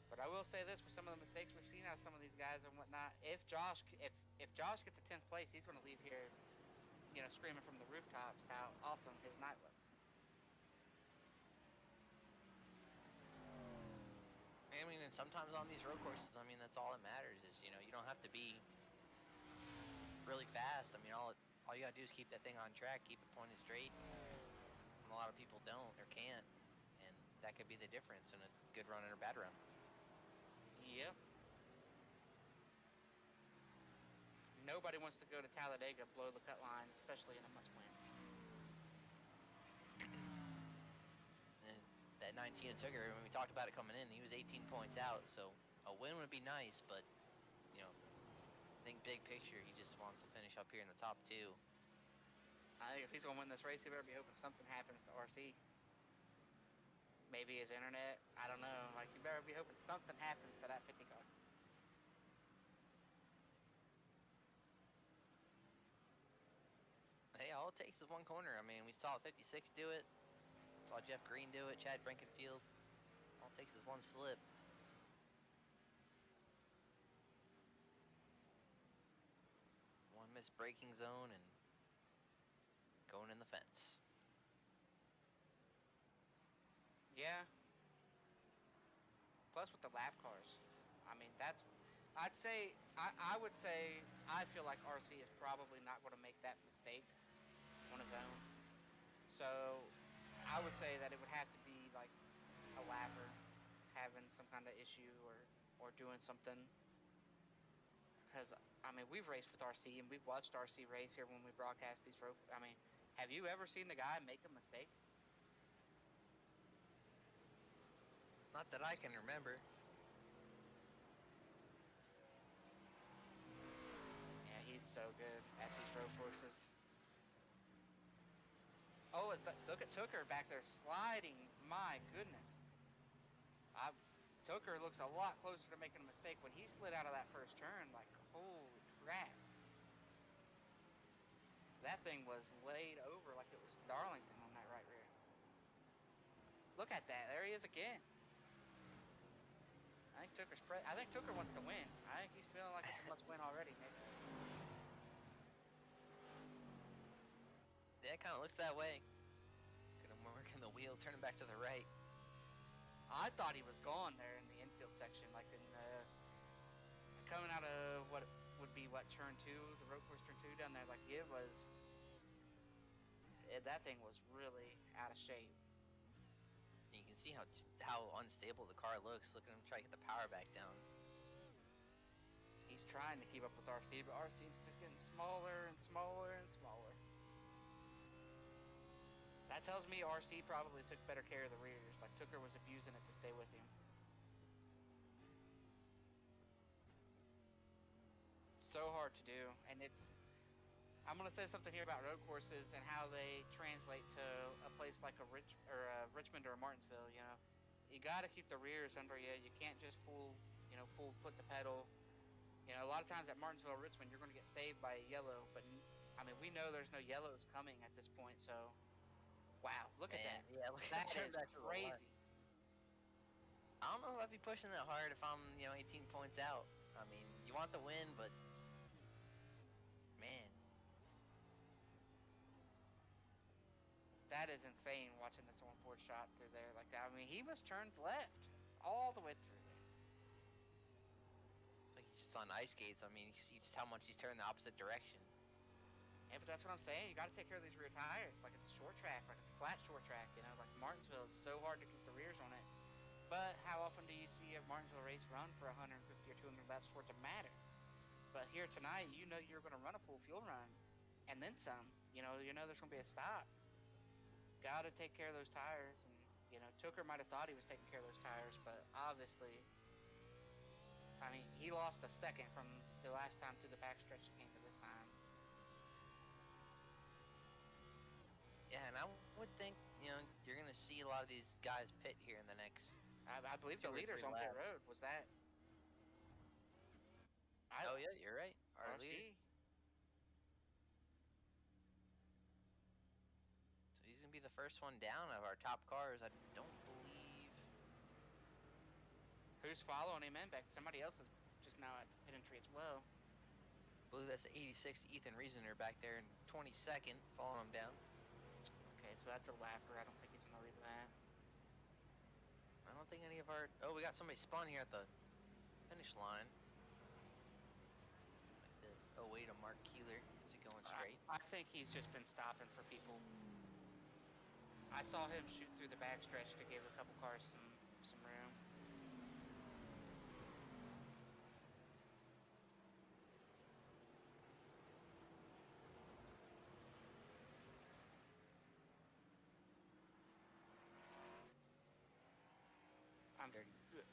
But I will say this, for some of the mistakes we've seen out of some of these guys and whatnot, if Josh gets to 10th place, he's going to leave here, screaming from the rooftops how awesome his night was. I mean, and sometimes on these road courses, I mean, that's all that matters is, you don't have to be really fast. I mean, all you got to do is keep that thing on track, keep it pointed straight. And a lot of people don't or can't. And that could be the difference in a good run and a bad run. Yep. Nobody wants to go to Talladega, blow the cut line, especially in a must-win. That 19 took her, when we talked about it coming in, he was 18 points out, so a win would be nice, but, I think big picture, he just wants to finish up here in the top 2. I think if he's going to win this race, he better be hoping something happens to RC. Maybe his internet, I don't know. Like, you better be hoping something happens to that 50 car. Hey, all it takes is one corner. I mean, we saw 56 do it. Saw Jeff Green do it, Chad Frankenfield. All it takes is one slip. One missed braking zone and going in the fence. Yeah. Plus with the lap cars. I mean, I would say, I feel like RC is probably not going to make that mistake on his own. So I would say that it would have to be like a lapper having some kind of issue or doing something. Because, I mean, we've raced with RC and we've watched RC race here when we broadcast these road. I mean, have you ever seen the guy make a mistake? Not that I can remember. Yeah, he's so good at these road courses. Oh, look at Tooker back there sliding. My goodness. Tooker looks a lot closer to making a mistake when he slid out of that first turn. Like, holy crap. That thing was laid over like it was Darlington on that right rear. Look at that. There he is again. I think Tooker wants to win. I think he's feeling like it's a must-win already, Nick. Yeah, it kind of looks that way. Gonna work in the wheel, turning back to the right. I thought he was gone there in the infield section, like in coming out of what would be turn 2, the road course turn 2 down there. Like that thing was really out of shape. You can see how unstable the car looks. Look at him try to get the power back down. He's trying to keep up with RC, but RC's just getting smaller and smaller and smaller. That tells me RC probably took better care of the rears. Like Tooker was abusing it to stay with him. So hard to do, and I'm gonna say something here about road courses and how they translate to a place like a Richmond or a Martinsville. You know, you got to keep the rears under you. You can't just full put the pedal. You know, a lot of times at Martinsville or Richmond, you're going to get saved by a yellow, but I mean, we know there's no yellows coming at this point. So, wow, look at that. Yeah, look That turn is back to the left. crazy. I don't know if I'd be pushing that hard if I'm 18 points out. I mean, you want the win, but man, that is insane watching this 1-4 shot through there like that. I mean, he was turned left all the way through there. it's like he's just on ice skates. I mean, you see just how much he's turning the opposite direction. Yeah, but that's what I'm saying. You got to take care of these rear tires. Like it's a short track, like it's a flat short track. You know, like Martinsville is so hard to keep the rears on it. But how often do you see a Martinsville race run for 150 or 200 laps for it to matter? But here tonight, you know you're going to run a full fuel run, and then some. You know there's going to be a stop. Got to take care of those tires, and Tooker might have thought he was taking care of those tires, but obviously, I mean, he lost a second from the last time through the backstretch he came to this time. Yeah, and I would think you're gonna see a lot of these guys pit here in the next. I believe the leaders on pit road was that. Oh yeah, you're right. Our RC. leader. So he's gonna be the first one down of our top cars. I don't believe. Who's following him in back? Somebody else is just now at the pit entry as well. I believe that's the 86 Ethan Riesener back there in 22nd, following him down. Okay, so that's a lapper. I don't think he's gonna leave that. I don't think any of our. Oh, we got somebody spun here at the finish line. Like the 08 of Mark Keeler. Is it going straight? I think he's just been stopping for people. I saw him shoot through the backstretch to give a couple cars some room.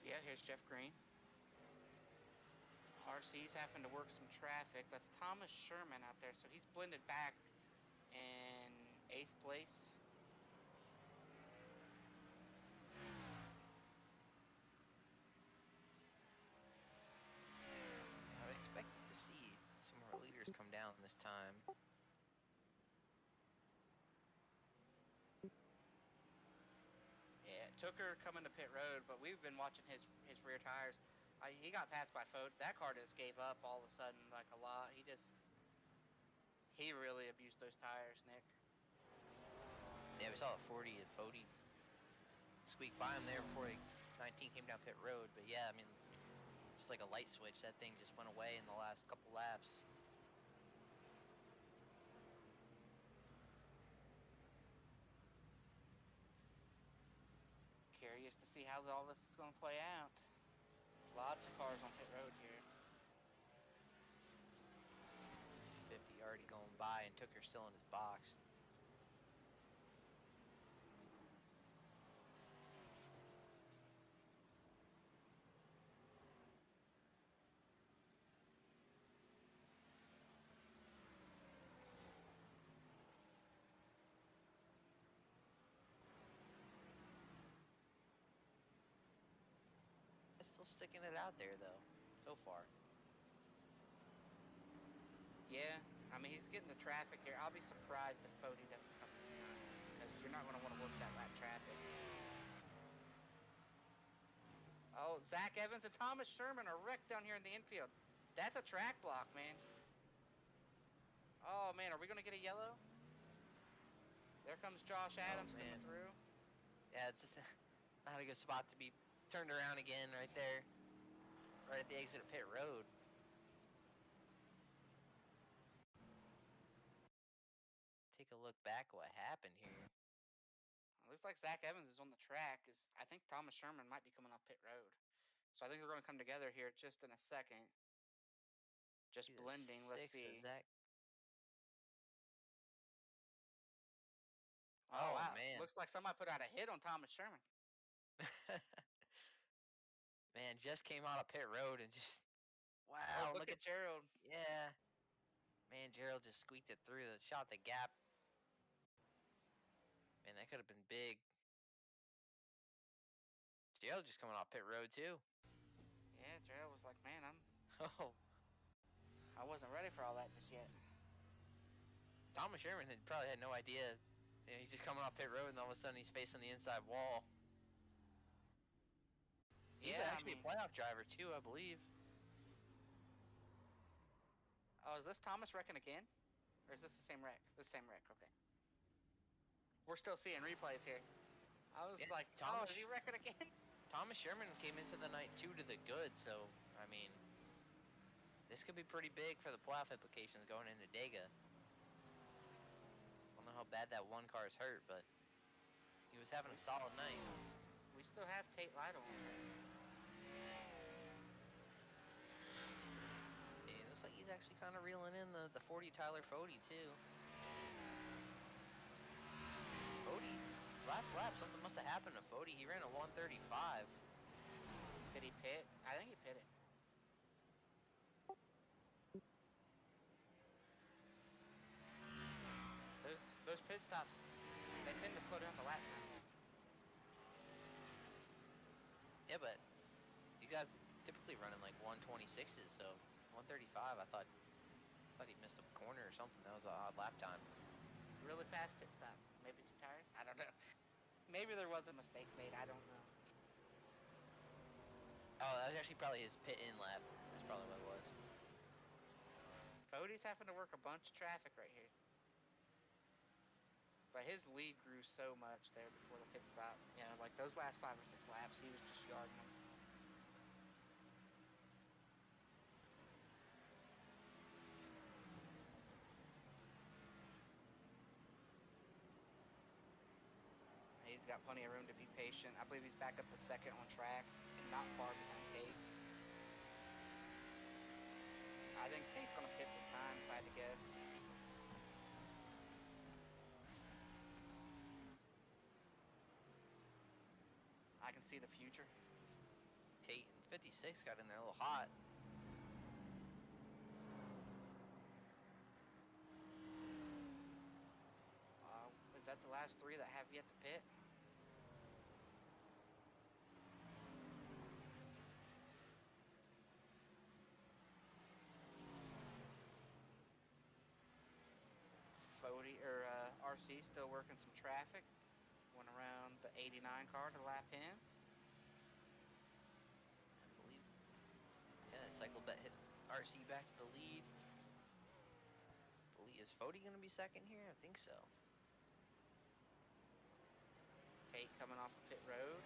Yeah, here's Jeff Green. RC's having to work some traffic. That's Thomas Sherman out there, so he's blended back in 8th place. I expected to see some of our leaders come down this time. Yeah, Tooker coming to pit road, but we've been watching his rear tires. He got passed by Fote. That car just gave up all of a sudden, like a lot. He really abused those tires, Nick. Yeah, we saw a 40 and Fote squeak by him there before 19 came down pit road. But yeah, I mean, just like a light switch, that thing just went away in the last couple laps. Curious to see how all this is going to play out. Lots of cars on pit road here. 50 already going by, and Tooker still in his box. Still sticking it out there though, so far. Yeah, I mean he's getting the traffic here. I'll be surprised if Fote doesn't come this time because you're not going to want to work that lap traffic. Oh, Zach Evans and Thomas Sherman are wrecked down here in the infield. That's a track block, man. Oh man, are we going to get a yellow? There comes Josh Adams coming through. Yeah, it's not a good spot to be turned around again right there, right at the exit of pit road. Take a look back at what happened here. It looks like Zach Evans is on the track. I think Thomas Sherman might be coming off pit road. So I think they're going to come together here just in a second. Just blending. Let's see. Zach. Oh, wow. looks like somebody put out a hit on Thomas Sherman. Man, just came out of pit road and just Oh, wow. look at Gerald. Yeah. Man, Gerald just squeaked it through. Shot the gap. Man, that could have been big. Gerald just coming off pit road too. Yeah, Gerald was like, man, Oh, I wasn't ready for all that just yet. Thomas Sherman probably had no idea. You know, he's just coming off pit road, and all of a sudden he's facing the inside wall. He's actually a playoff driver too, I believe. Oh, is this Thomas wrecking again? Or is this the same wreck? This same wreck, okay. We're still seeing replays here. I was like, Thomas, is he wrecking again? Thomas Sherman came into the night 2 to the good, so, I mean, this could be pretty big for the playoff implications going into Dega. I don't know how bad that one car is hurt, but he was having a solid night. We still have Tate Lytle on track. It looks like he's actually kind of reeling in the 40 Tyler Fody, too. Fody, last lap, something must have happened to Fody. He ran a 135. Did he pit? I think he pitted. Those pit stops, they tend to slow down the lap time. Yeah, but these guys typically running like 126s, so 135. I thought he missed a corner or something. That was an odd lap time. Really fast pit stop. Maybe 2 tires. I don't know. Maybe there was a mistake made. I don't know. Oh, that was actually probably his pit in lap. That's probably what it was. Fody's having to work a bunch of traffic right here. But his lead grew so much there before the pit stop. You know, like those last 5 or 6 laps, he was just yarding them. He's got plenty of room to be patient. I believe he's back up to second on track and not far behind Tate. I think Tate's going to pit this time, if I had to guess. I can see the future. Tate and 56 got in there a little hot. Is that the last 3 that have yet to pit? Fody or RC still working some traffic. Went around the 89 car to lap in. I believe. Yeah, that cycle bet hit RC back to the lead. Is Fody going to be second here? I think so. Tate coming off of pit road.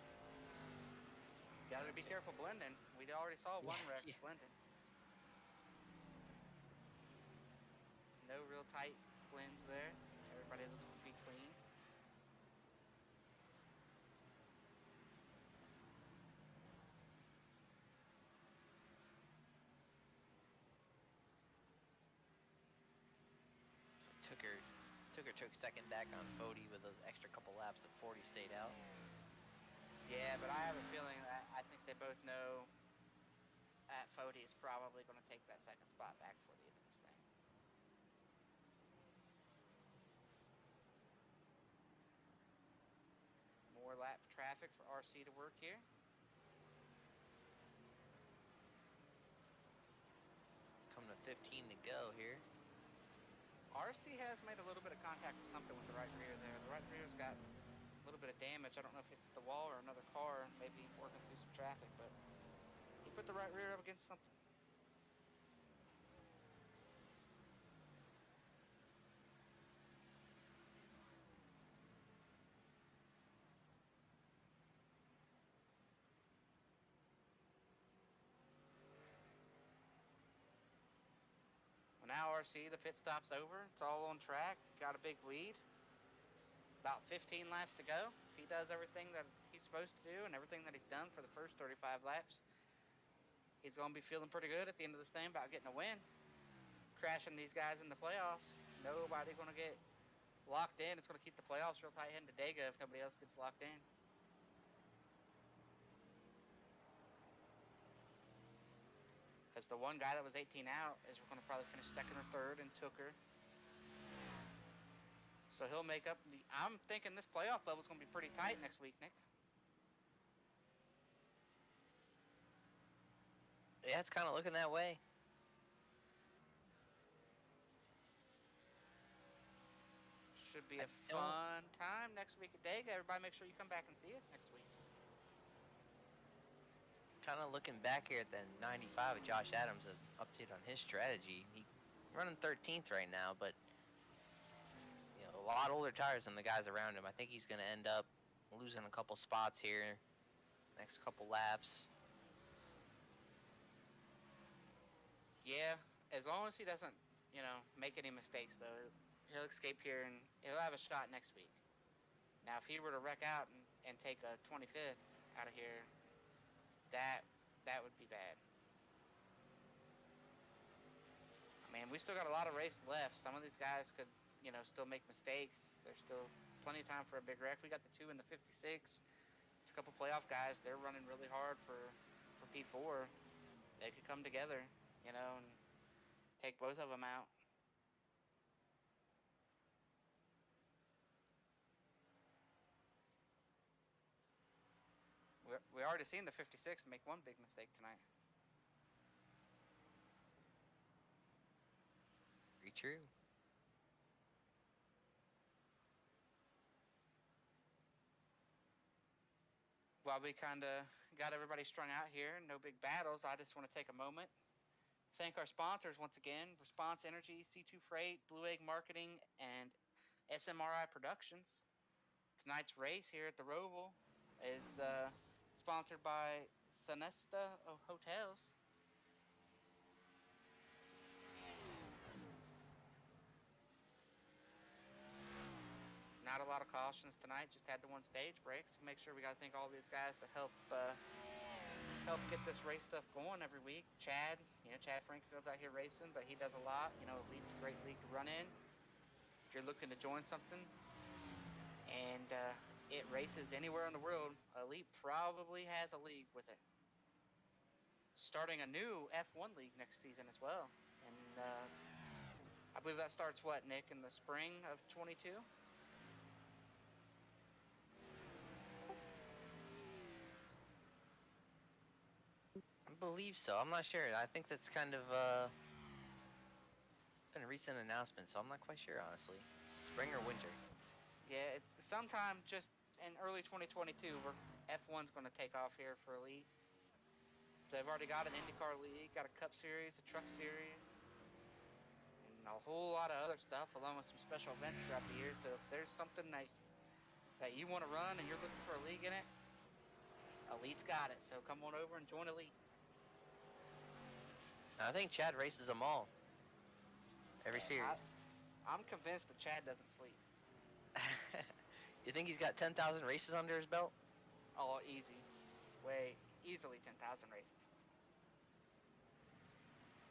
Got to be careful blending. We already saw one wreck blending. No real tight blends there. Everybody looks to be clean. Tucker took second back on Fody with those extra couple laps that 40 stayed out. Yeah, but I have a feeling that I think they both know that Fody is probably going to take that second spot back before the end of this thing. More lap traffic for RC to work here. Coming to 15 to go here. RC has made a little bit of contact with something with the right rear there. The right rear's got a little bit of damage. I don't know if it's the wall or another car, maybe working through some traffic, but he put the right rear up against something. Well, now RC, the pit stop's over. It's all on track. Got a big lead. About 15 laps to go. If he does everything that he's supposed to do and everything that he's done for the first 35 laps, he's going to be feeling pretty good at the end of this thing about getting a win. Crashing these guys in the playoffs. Nobody going to get locked in. It's going to keep the playoffs real tight heading to Dega if nobody else gets locked in. Because the one guy that was 18 out is going to probably finish second or third in Tooker. So he'll make up. I'm thinking this playoff level is going to be pretty tight next week, Nick. Yeah, it's kind of looking that way. Should be a fun time next week at Dega. Everybody make sure you come back and see us next week. Kind of looking back here at the 95 of Josh Adams, an update on his strategy. He's running 13th right now, but a lot older tires than the guys around him. I think he's going to end up losing a couple spots here next couple laps. Yeah, as long as he doesn't, make any mistakes, though, he'll escape here and he'll have a shot next week. Now, if he were to wreck out and take a 25th out of here, that would be bad. I mean, we still got a lot of race left. Some of these guys could, still make mistakes. There's still plenty of time for a big wreck. We got the 2 and the 56. It's a couple playoff guys. They're running really hard for P4. They could come together, and take both of them out. We already seen the 56 make one big mistake tonight. Very true. While we kind of got everybody strung out here, no big battles, I just want to take a moment. Thank our sponsors once again, Response Energy, C2 Freight, Blue Egg Marketing, and SMRI Productions. Tonight's race here at the Roval is sponsored by Sonesta Hotels. Not a lot of cautions tonight, just had the one stage break, so make sure we got to thank all these guys to help get this race stuff going every week. Chad Frankfield's out here racing, but he does a lot. Elite's a great league to run in. If you're looking to join something and it races anywhere in the world, Elite probably has a league with it. Starting a new F1 league next season as well. And I believe that starts, Nick, in the spring of 22? I believe so. I'm not sure. I think that's kind of been a recent announcement, so I'm not quite sure, honestly. Spring or winter? Yeah, it's sometime just in early 2022 where F1's going to take off here for Elite. They've already got an IndyCar league, got a Cup Series, a Truck Series, and a whole lot of other stuff, along with some special events throughout the year. So if there's something that you want to run and you're looking for a league in it, Elite's got it. So come on over and join Elite. I think Chad races them all. Every series. I'm convinced that Chad doesn't sleep. You think he's got 10,000 races under his belt? Oh, easy. Easily 10,000 races.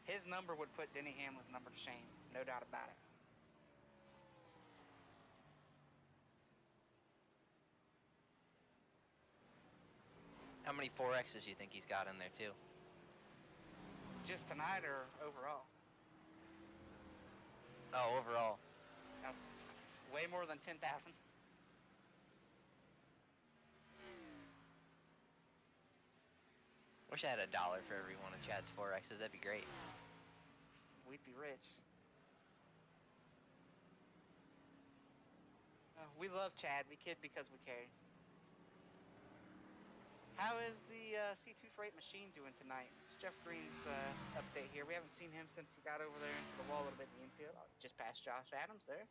His number would put Denny Hamlin's number to shame. No doubt about it. How many 4Xs do you think he's got in there, too? Just tonight or overall? Oh, overall. Way more than 10,000. Wish I had $1 for every one of Chad's 4Xs. That'd be great. We'd be rich. We love Chad. We kid because we care. How is the C2 Freight machine doing tonight? It's Jeff Green's update here. We haven't seen him since he got over there into the wall a little bit in the infield. Just past Josh Adams there.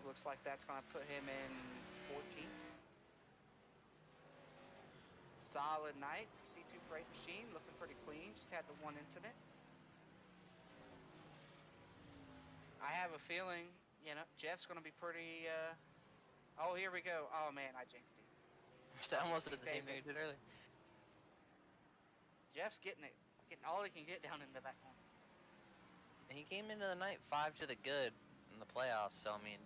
Looks like that's going to put him in 14th. Solid night for C2 Freight machine. Looking pretty clean. Just had the one incident. I have a feeling, Jeff's going to be pretty... Oh, here we go. Oh, man, I jinxed him. I almost did the same thing I did earlier. Jeff's getting all he can get down in the back corner. he came into the night 5 to the good in the playoffs. So I mean,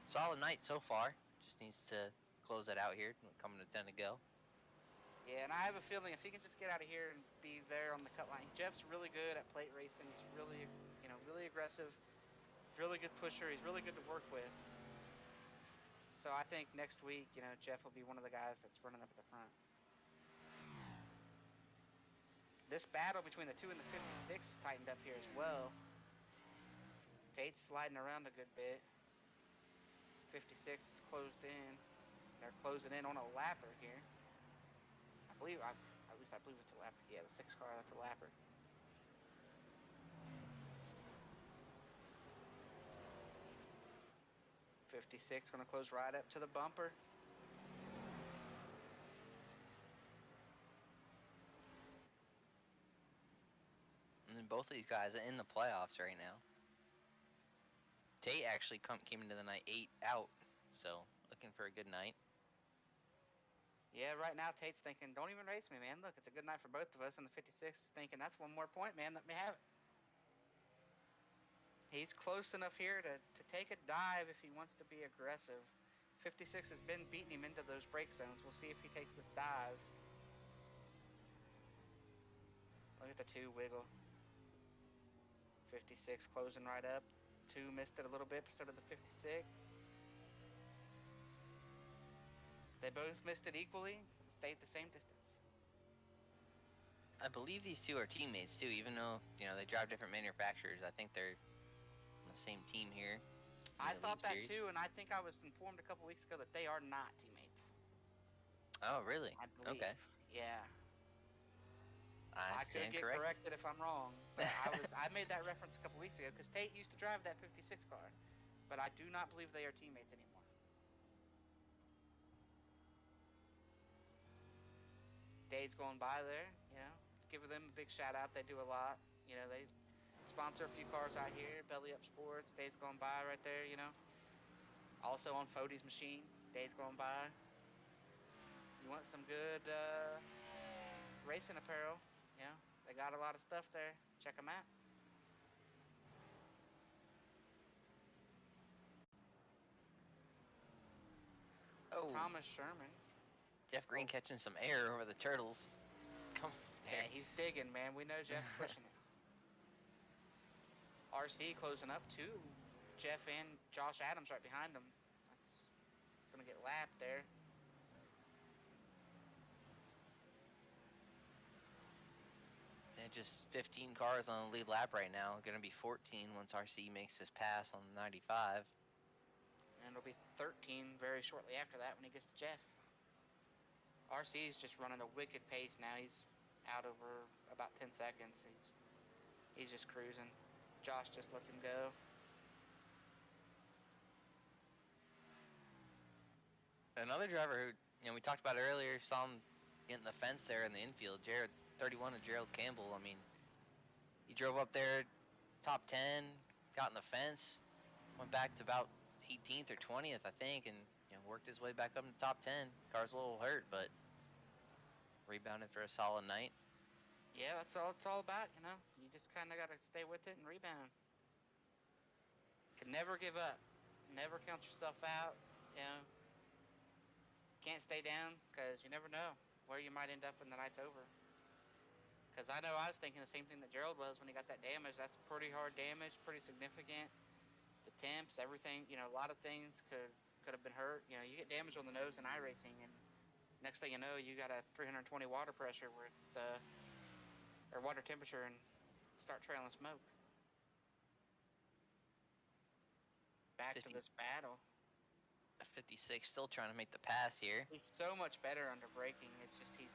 solid night so far. Just needs to close it out here. Coming to 10 to go. Yeah, and I have a feeling if he can just get out of here and be there on the cut line, Jeff's really good at plate racing. He's really, really aggressive, really good pusher. He's really good to work with. So I think next week, Jeff will be one of the guys that's running up at the front. This battle between the 2 and the 56 is tightened up here as well. Tate's sliding around a good bit. 56 is closed in. They're closing in on a lapper here. I believe it's a lapper. Yeah, the 6 car, that's a lapper. .56 going to close right up to the bumper. And then both of these guys are in the playoffs right now. Tate actually came into the night 8 out, so looking for a good night. Yeah, right now Tate's thinking, don't even race me, man. Look, it's a good night for both of us. And the 56 is thinking, that's one more point, man. Let me have it. He's close enough here to take a dive if he wants to be aggressive. 56 has been beating him into those break zones. We'll see if he takes this dive. Look at the 2 wiggle. 56 closing right up. 2 missed it a little bit, so did the 56. They both missed it equally, stayed the same distance. I believe these two are teammates too, even though they drive different manufacturers. I think they're on the same team here. I thought that too, and I think I was informed a couple weeks ago that they are not teammates. Oh, really? I believe. Okay. Yeah. I could get corrected if I'm wrong, but I made that reference a couple weeks ago because Tate used to drive that 56 car, but I do not believe they are teammates anymore. Days going by there, give them a big shout out. They do a lot. They sponsor a few cars out here. Belly Up Sports, Days Going By right there, Also on Fody's machine, Days Going By. You want some good racing apparel, they got a lot of stuff there. Check them out. Oh. Thomas Sherman. Jeff Green catching some air over the turtles. Come. Yeah, he's digging, man. We know Jeff's pushing it. RC closing up too. Jeff and Josh Adams right behind him. That's gonna get lapped there. They're just 15 cars on the lead lap right now. Gonna be 14 once RC makes his pass on 95. And it'll be 13 very shortly after that when he gets to Jeff. RC's just running a wicked pace now. He's out over about 10 seconds. He's just cruising. Josh just lets him go. Another driver who, we talked about earlier, saw him getting the fence there in the infield. 31 of Gerald Campbell. I mean, he drove up there, top 10, got in the fence, went back to about 18th or 20th, I think, and worked his way back up in the top 10. Car's a little hurt, but rebounded for a solid night. Yeah, that's all it's all about, You just kind of got to stay with it and rebound. Can never give up. Never count yourself out, Can't stay down because you never know where you might end up when the night's over. Because I know I was thinking the same thing that Gerald was when he got that damage. That's pretty hard damage, pretty significant. The temps, everything, a lot of things could have been hurt. You get damage on the nose in iRacing, and next thing you know, you got a 320 water pressure or water temperature, and start trailing smoke. Back to this battle. 56 still trying to make the pass here. He's so much better under braking. It's just he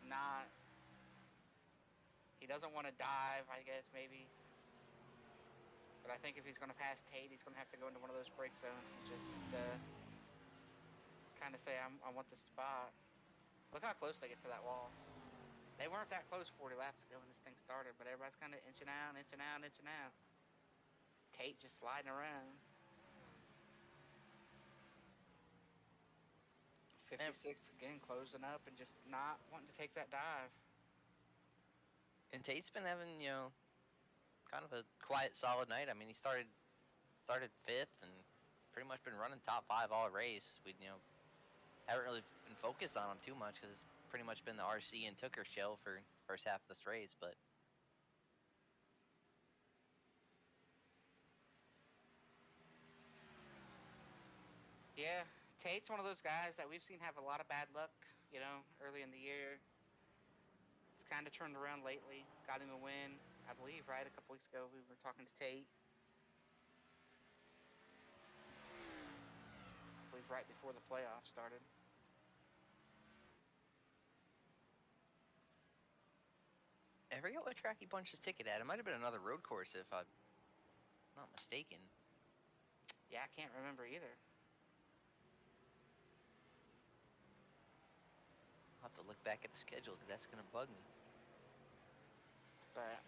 doesn't want to dive, I guess, maybe. But I think if he's going to pass Tate, he's going to have to go into one of those break zones and just kind of say, I want this spot. Look how close they get to that wall. They weren't that close 40 laps ago when this thing started, but everybody's kind of inching out. Tate just sliding around. 56 again, closing up and just not wanting to take that dive. And Tate's been having, kind of a quiet, solid night. I mean, he started fifth and pretty much been running top 5 all race. We haven't really been focused on him too much because it's pretty much been the RC and Tooker show for first half of this race. But Yeah, Tate's one of those guys that we've seen have a lot of bad luck, early in the year. It's kind of turned around lately. Got him a win, I believe, right? A couple weeks ago, we were talking to Tate. I believe right before the playoffs started. I forget what track he punched his ticket at. It might have been another road course if I'm not mistaken. Yeah, I can't remember either. I'll have to look back at the schedule because that's going to bug me. But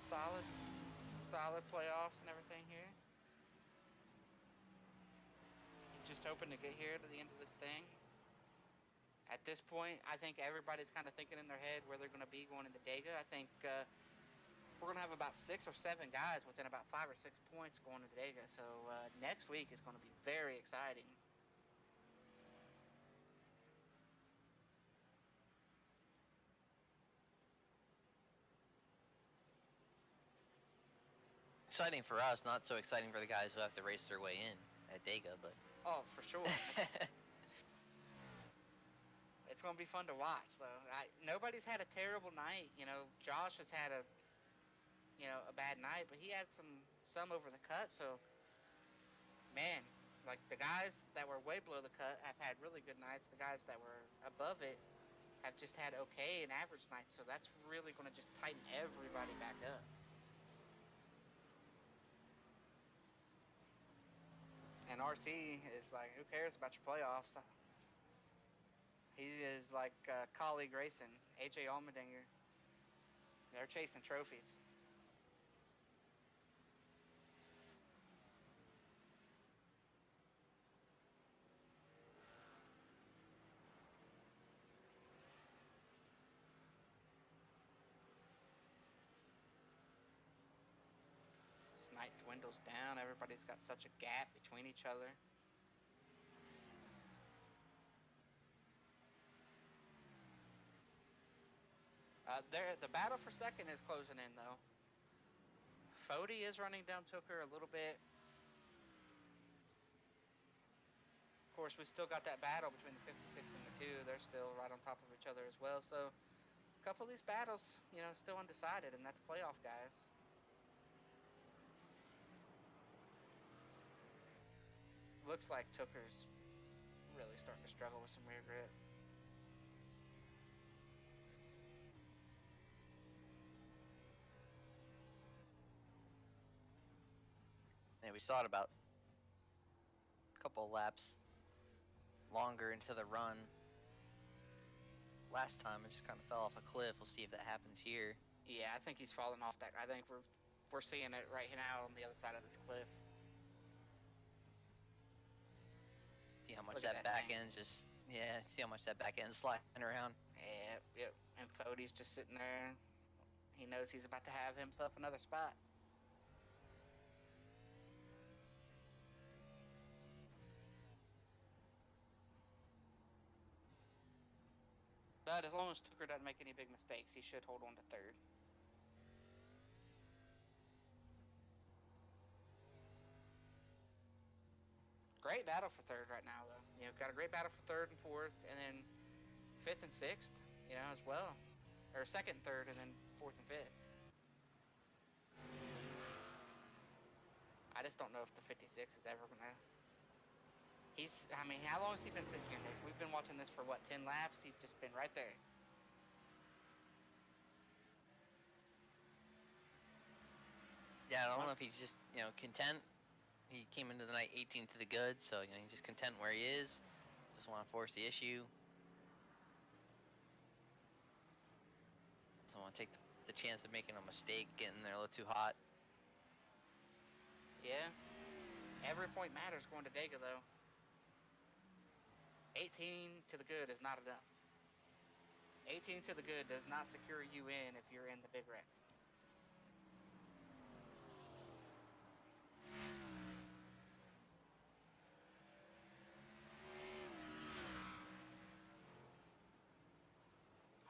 solid playoffs and everything here. Just hoping to get here to the end of this thing. At this point, I think everybody's kind of thinking in their head where they're going to be going into Dega. I think we're going to have about 6 or 7 guys within about 5 or 6 points going into Dega. So next week is going to be very exciting. Exciting for us, not so exciting for the guys who have to race their way in at Dega, but... Oh, for sure. It's going to be fun to watch, though. Nobody's had a terrible night. Josh has had a bad night, but he had some over the cut. So, man, like the guys that were way below the cut have had really good nights. The guys that were above it have just had okay and average nights. So that's really going to just tighten everybody back up. And RC is like, who cares about your playoffs? He is like colleague racing, AJ Allmendinger. They're chasing trophies. This night dwindles down. Everybody's got such a gap between each other. The battle for second is closing in, though. Fody is running down Tooker a little bit. Of course, we still got that battle between the 56 and the 2. They're still right on top of each other as well. So, a couple of these battles, still undecided, and that's playoff guys. Looks like Tooker's really starting to struggle with some rear grip. Yeah, we saw it about a couple laps longer into the run last time. It just kind of fell off a cliff. We'll see if that happens here. Yeah, I think he's falling off that. I think we're seeing it right now on the other side of this cliff. See how much that back end's just, see how much that back end's sliding around. Yep. And Fody's just sitting there. He knows he's about to have himself another spot. But as long as Tooker doesn't make any big mistakes, he should hold on to third. Great battle for third right now, though. Got a great battle for third and fourth, and then fifth and sixth, as well. Or second and third, and then fourth and fifth. I just don't know if the 56 is ever going to... how long has he been sitting here, Nick? We've been watching this for, 10 laps? He's just been right there. Yeah, I don't know if he's just, content. He came into the night 18 to the good, so, he's just content where he is. Doesn't want to force the issue. Doesn't want to take the chance of making a mistake, getting there a little too hot. Yeah. Every point matters going to Dega, though. 18 to the good is not enough. 18 to the good does not secure you in if you're in the big wreck.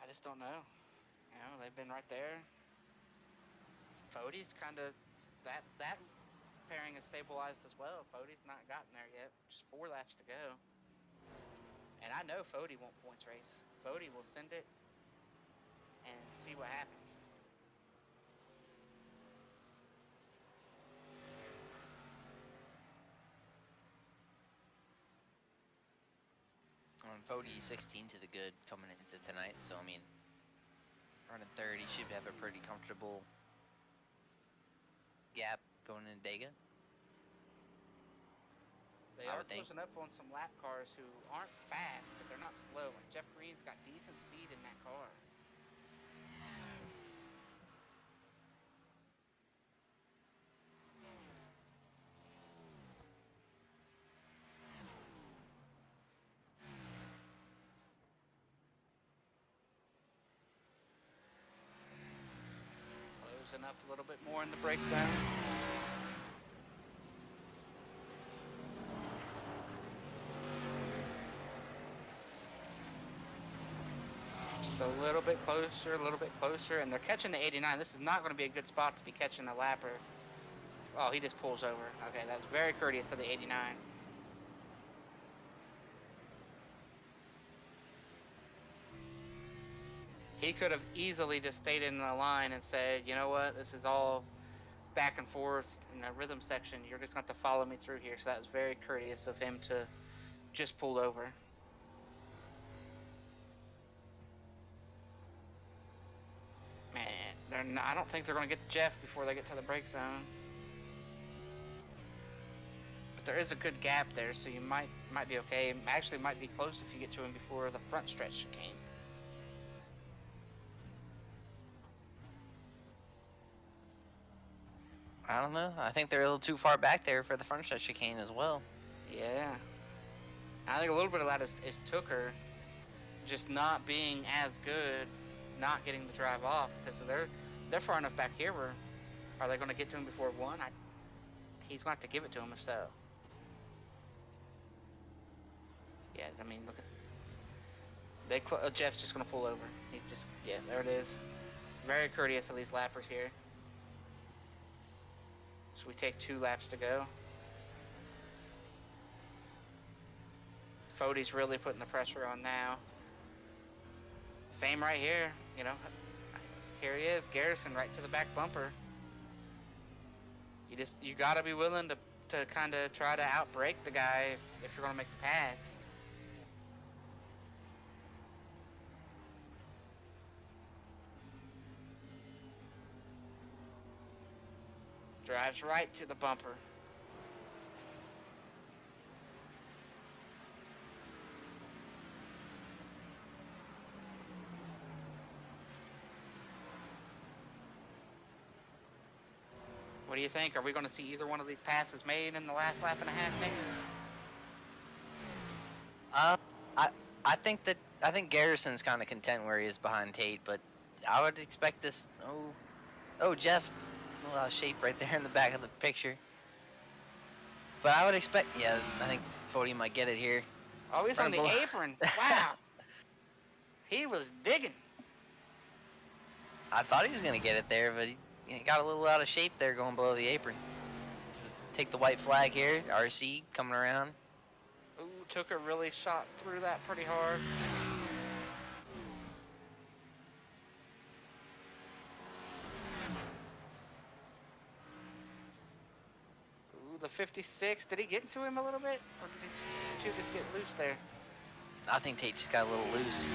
I just don't know. You know, they've been right there. Fode's kind of that pairing is stabilized as well. Fode's not gotten there yet. Just 4 laps to go. And I know Fode won't points race. Fode will send it and see what happens. Fode 16 to the good coming into tonight, so I mean, running third, he should have a pretty comfortable gap going into Dega. They are closing up on some lap cars who aren't fast, but they're not slow. Like Jeff Green's got decent speed in that car. Closing up a little bit more in the brake zone. Just a little bit closer, and they're catching the 89. This is not going to be a good spot to be catching a lapper. Oh, he just pulls over. Okay, that's very courteous of the 89. He could have easily just stayed in the line and said, you know what, this is all back and forth in a rhythm section. You're just going to have to follow me through here. So that was very courteous of him to just pull over. Man, I don't think they're going to get to Jeff before they get to the brake zone. But there is a good gap there, so you might be okay. Actually, might be close if you get to him before the front stretch chicane. I don't know. I think they're a little too far back there for the front stretch chicane as well. Yeah. I think a little bit of that is Tooker just not being as good, not getting the drive off, because they're far enough back here where are they going to get to him before 1? He's going to have to give it to him if so. Yeah, I mean, look at Jeff's just going to pull over. He's just, yeah, there it is. Very courteous of these lappers here. So we take 2 laps to go. Fode's really putting the pressure on now. Same right here, you know. Here he is, Garrison right to the back bumper. You gotta be willing to kind of try to outbrake the guy if you're gonna make the pass. Drives right to the bumper. What do you think? Are we going to see either one of these passes made in the last lap and a half, Nick? I think Garrison's kind of content where he is behind Tate, but I would expect this. Oh, Jeff, a lot of shape right there in the back of the picture. But I would expect, yeah, I think Fode might get it here. Oh, he's on the apron. Wow. He was digging. I thought he was going to get it there, but he got a little out of shape there going below the apron. Take the white flag here. RC coming around. Ooh, Tooker really shot through that pretty hard. Ooh, the 56. Did he get into him a little bit? Or did you just get loose there? I think Tate just got a little loose.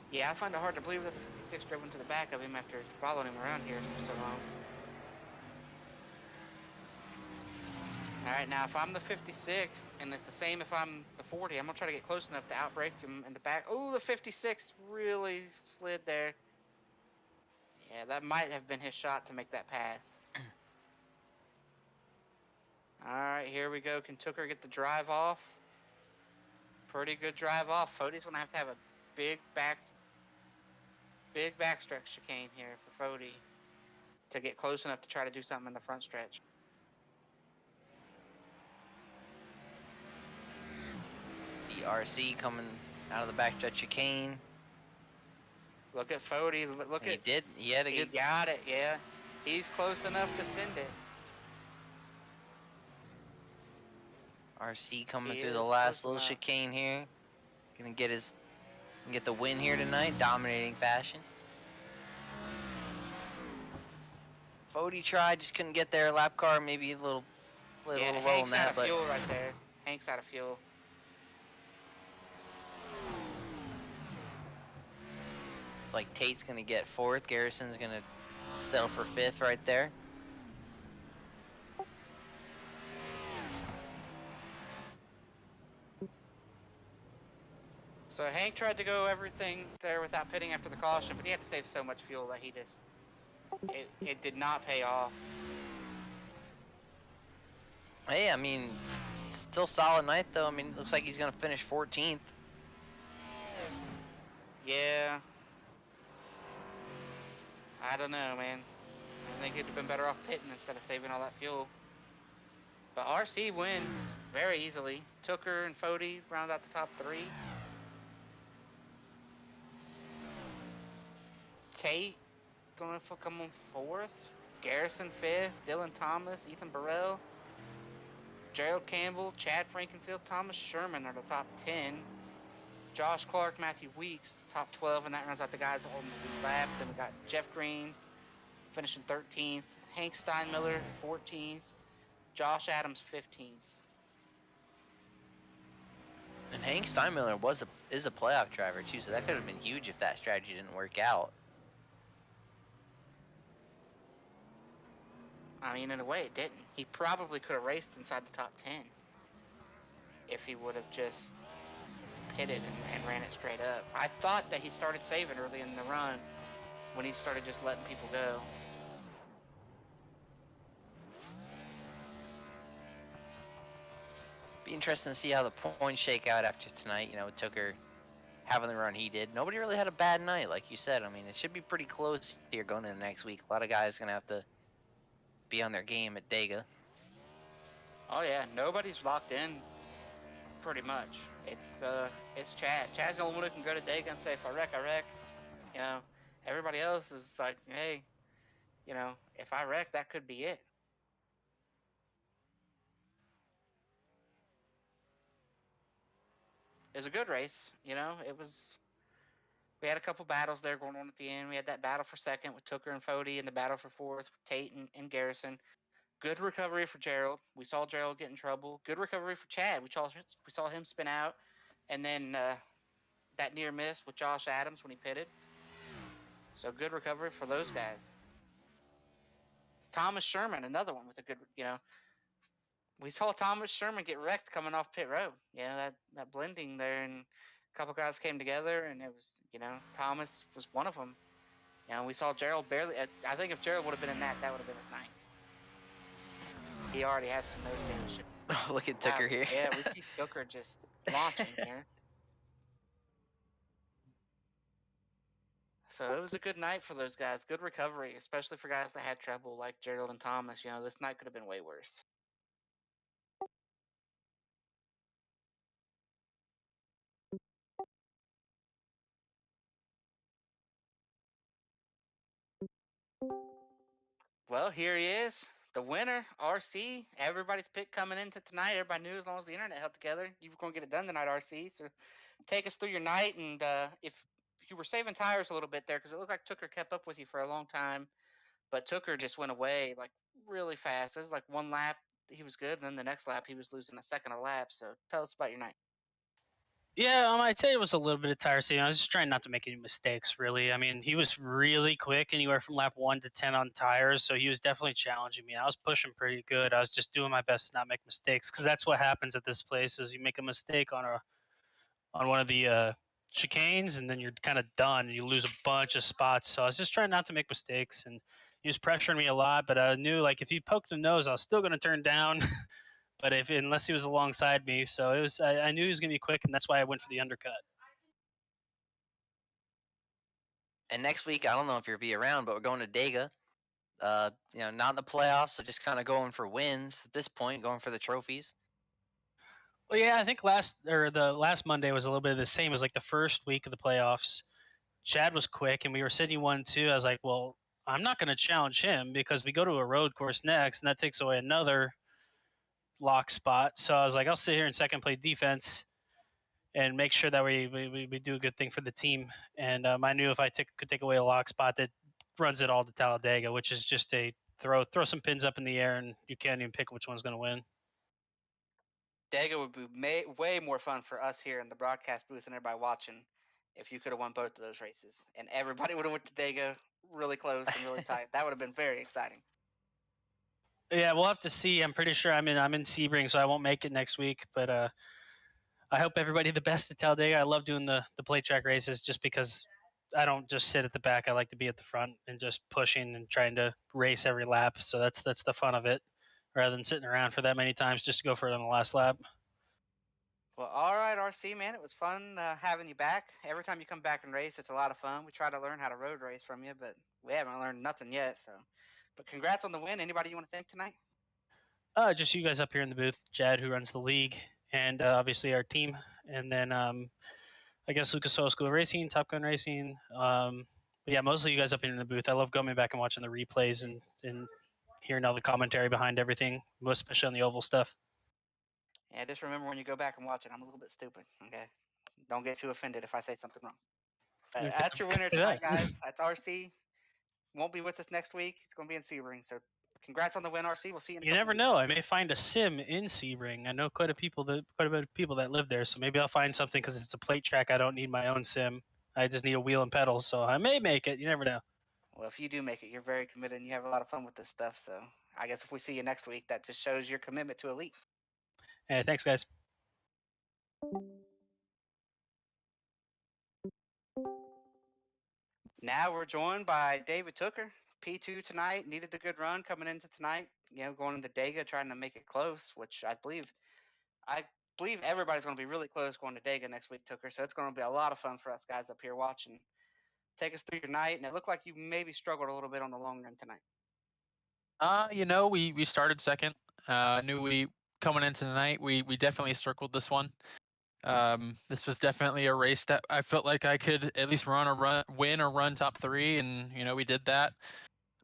Yeah, I find it hard to believe that the 56 drove into the back of him after following him around here for so long. Alright, now if I'm the 56, and it's the same if I'm the 40, I'm going to try to get close enough to outbrake him in the back. Oh, the 56 really slid there. Yeah, that might have been his shot to make that pass. Alright, here we go. Can Tooker get the drive off? Pretty good drive off. Fode's going to have a big backstretch chicane here for Fode to get close enough to try to do something in the front stretch. The RC coming out of the backstretch chicane. Look at Fody. Look He at. did. He had a He good. got it. Yeah, he's close enough to send it. RC coming He through the is last close little enough. chicane here. Gonna get the win here tonight, dominating fashion. Fody tried, just couldn't get there. Lap car maybe a little Yeah, low on Hank's out that, of but fuel right there. Hank's out of fuel. it's like Tate's gonna get fourth. Garrison's gonna settle for fifth right there. So Hank tried to go everything there without pitting after the caution, but he had to save so much fuel that it did not pay off. Hey, I mean, still solid night though. I mean, looks like he's gonna finish 14th. Yeah. I don't know, man. I think he'd have been better off pitting instead of saving all that fuel. But RC wins very easily. Tooker and Fody round out the top three. Tate going to come on fourth. Garrison fifth. Dylan Thomas, Ethan Burrell, Gerald Campbell, Chad Frankenfield, Thomas Sherman are the top 10. Josh Clark, Matthew Weeks, top 12, and that runs out the guys on the lap. Then we got Jeff Green finishing 13th. Hank Steinmiller, 14th. Josh Adams, 15th. And Hank Steinmiller is a playoff driver too, so that could have been huge if that strategy didn't work out. I mean, in a way, it didn't. He probably could have raced inside the top 10 if he would have just pitted and ran it straight up. I thought that he started saving early in the run when he started just letting people go. Be interesting to see how the points shake out after tonight. You know, Tooker having the run he did. Nobody really had a bad night, like you said. I mean, it should be pretty close here going into next week. A lot of guys gonna have to be on their game at Dega. Oh yeah, nobody's locked in. Pretty much, it's Chad. Chad's the only one who can go to Dega and say, "If I wreck, I wreck." You know, everybody else is like, "Hey, you know, if I wreck, that could be it." It was a good race. You know, it was. We had a couple battles there going on at the end. We had that battle for second with Tooker and Fody, and the battle for fourth with Tate and Garrison. Good recovery for Gerald. We saw Gerald get in trouble. Good recovery for Chad. We saw him spin out, and then that near miss with Josh Adams when he pitted. So good recovery for those guys. Thomas Sherman, another one with a good, you know. We saw Thomas Sherman get wrecked coming off pit road. Yeah, that blending there, and a couple guys came together, and it was, you know, Thomas was one of them. You know, we saw Gerald barely. I think if Gerald would have been in that would have been his ninth. He already had some nose damage. Oh, look at Tooker here. Yeah, we see Tooker just launching here. So it was a good night for those guys. Good recovery, especially for guys that had trouble like Gerald and Thomas. You know, this night could have been way worse. Well, here he is, the winner, RC. Everybody's pick coming into tonight. Everybody knew as long as the internet held together, you were going to get it done tonight, RC. So take us through your night, and if you were saving tires a little bit there, because it looked like Tooker kept up with you for a long time, but Tooker just went away like really fast. It was like one lap he was good, and then the next lap he was losing a second a lap. So tell us about your night. Yeah, I'd say it was a little bit of tiresome. I was just trying not to make any mistakes, really. I mean, he was really quick, anywhere from lap 1 to 10 on tires, so he was definitely challenging me. I was pushing pretty good. I was just doing my best to not make mistakes, because that's what happens at this place: is you make a mistake on one of the chicanes, and then you're kind of done. You lose a bunch of spots. So I was just trying not to make mistakes, and he was pressuring me a lot. But I knew, like, if he poked the nose, I was still going to turn down. But unless he was alongside me, so it was. I knew he was gonna be quick, and that's why I went for the undercut. And next week, I don't know if you'll be around, but we're going to Dega. You know, not in the playoffs, so just kind of going for wins at this point, going for the trophies. Well, yeah, I think the last Monday was a little bit of the same as like the first week of the playoffs. Chad was quick, and we were sitting 1-2. I was like, well, I'm not going to challenge him because we go to a road course next, and that takes away another lock spot. So I was like, I'll sit here in second, play defense, and make sure that we do a good thing for the team. And I knew if I could take away a lock spot, that runs it all to Talladega, which is just a throw some pins up in the air, and you can't even pick which one's going to win. Dega would be way more fun for us here in the broadcast booth and everybody watching if you could have won both of those races, and everybody would have went to Dega really close and really tight. That would have been very exciting. Yeah, we'll have to see. I'm pretty sure I'm in Sebring, so I won't make it next week. But I hope everybody the best at Talladega. I love doing the plate track races just because I don't just sit at the back. I like to be at the front and just pushing and trying to race every lap. So that's the fun of it, rather than sitting around for that many times just to go for it on the last lap. Well, all right, RC, man. It was fun having you back. Every time you come back and race, it's a lot of fun. We try to learn how to road race from you, but we haven't learned nothing yet. So, but congrats on the win. Anybody you want to thank tonight? Just you guys up here in the booth, Chad, who runs the league, and obviously our team, and then I guess Lucas Oil School Racing, Top Gun Racing. But yeah, mostly you guys up here in the booth. I love going back and watching the replays and hearing all the commentary behind everything, most especially on the oval stuff. Yeah, just remember when you go back and watch it, I'm a little bit stupid. Okay, don't get too offended if I say something wrong. Okay. That's your winner tonight, guys. That's RC. Won't be with us next week. It's going to be in Sebring. So, congrats on the win, RC. We'll see you. You never know. I may find a sim in Sebring. I know quite a bit of people that live there, so maybe I'll find something because it's a plate track. I don't need my own sim. I just need a wheel and pedals, so I may make it. You never know. Well, if you do make it, you're very committed and you have a lot of fun with this stuff. So, I guess if we see you next week, that just shows your commitment to Elite. Hey, thanks, guys. Now we're joined by David Tooker, P2 tonight. Needed the good run coming into tonight. You know, going into Dega, trying to make it close, which I believe everybody's going to be really close going to Dega next week, Tooker. So it's going to be a lot of fun for us guys up here watching. Take us through your night, and it looked like you maybe struggled a little bit on the long run tonight. We started second. I knew we coming into tonight. We definitely circled this one. This was definitely a race that I felt like I could at least win or run top 3, and we did that.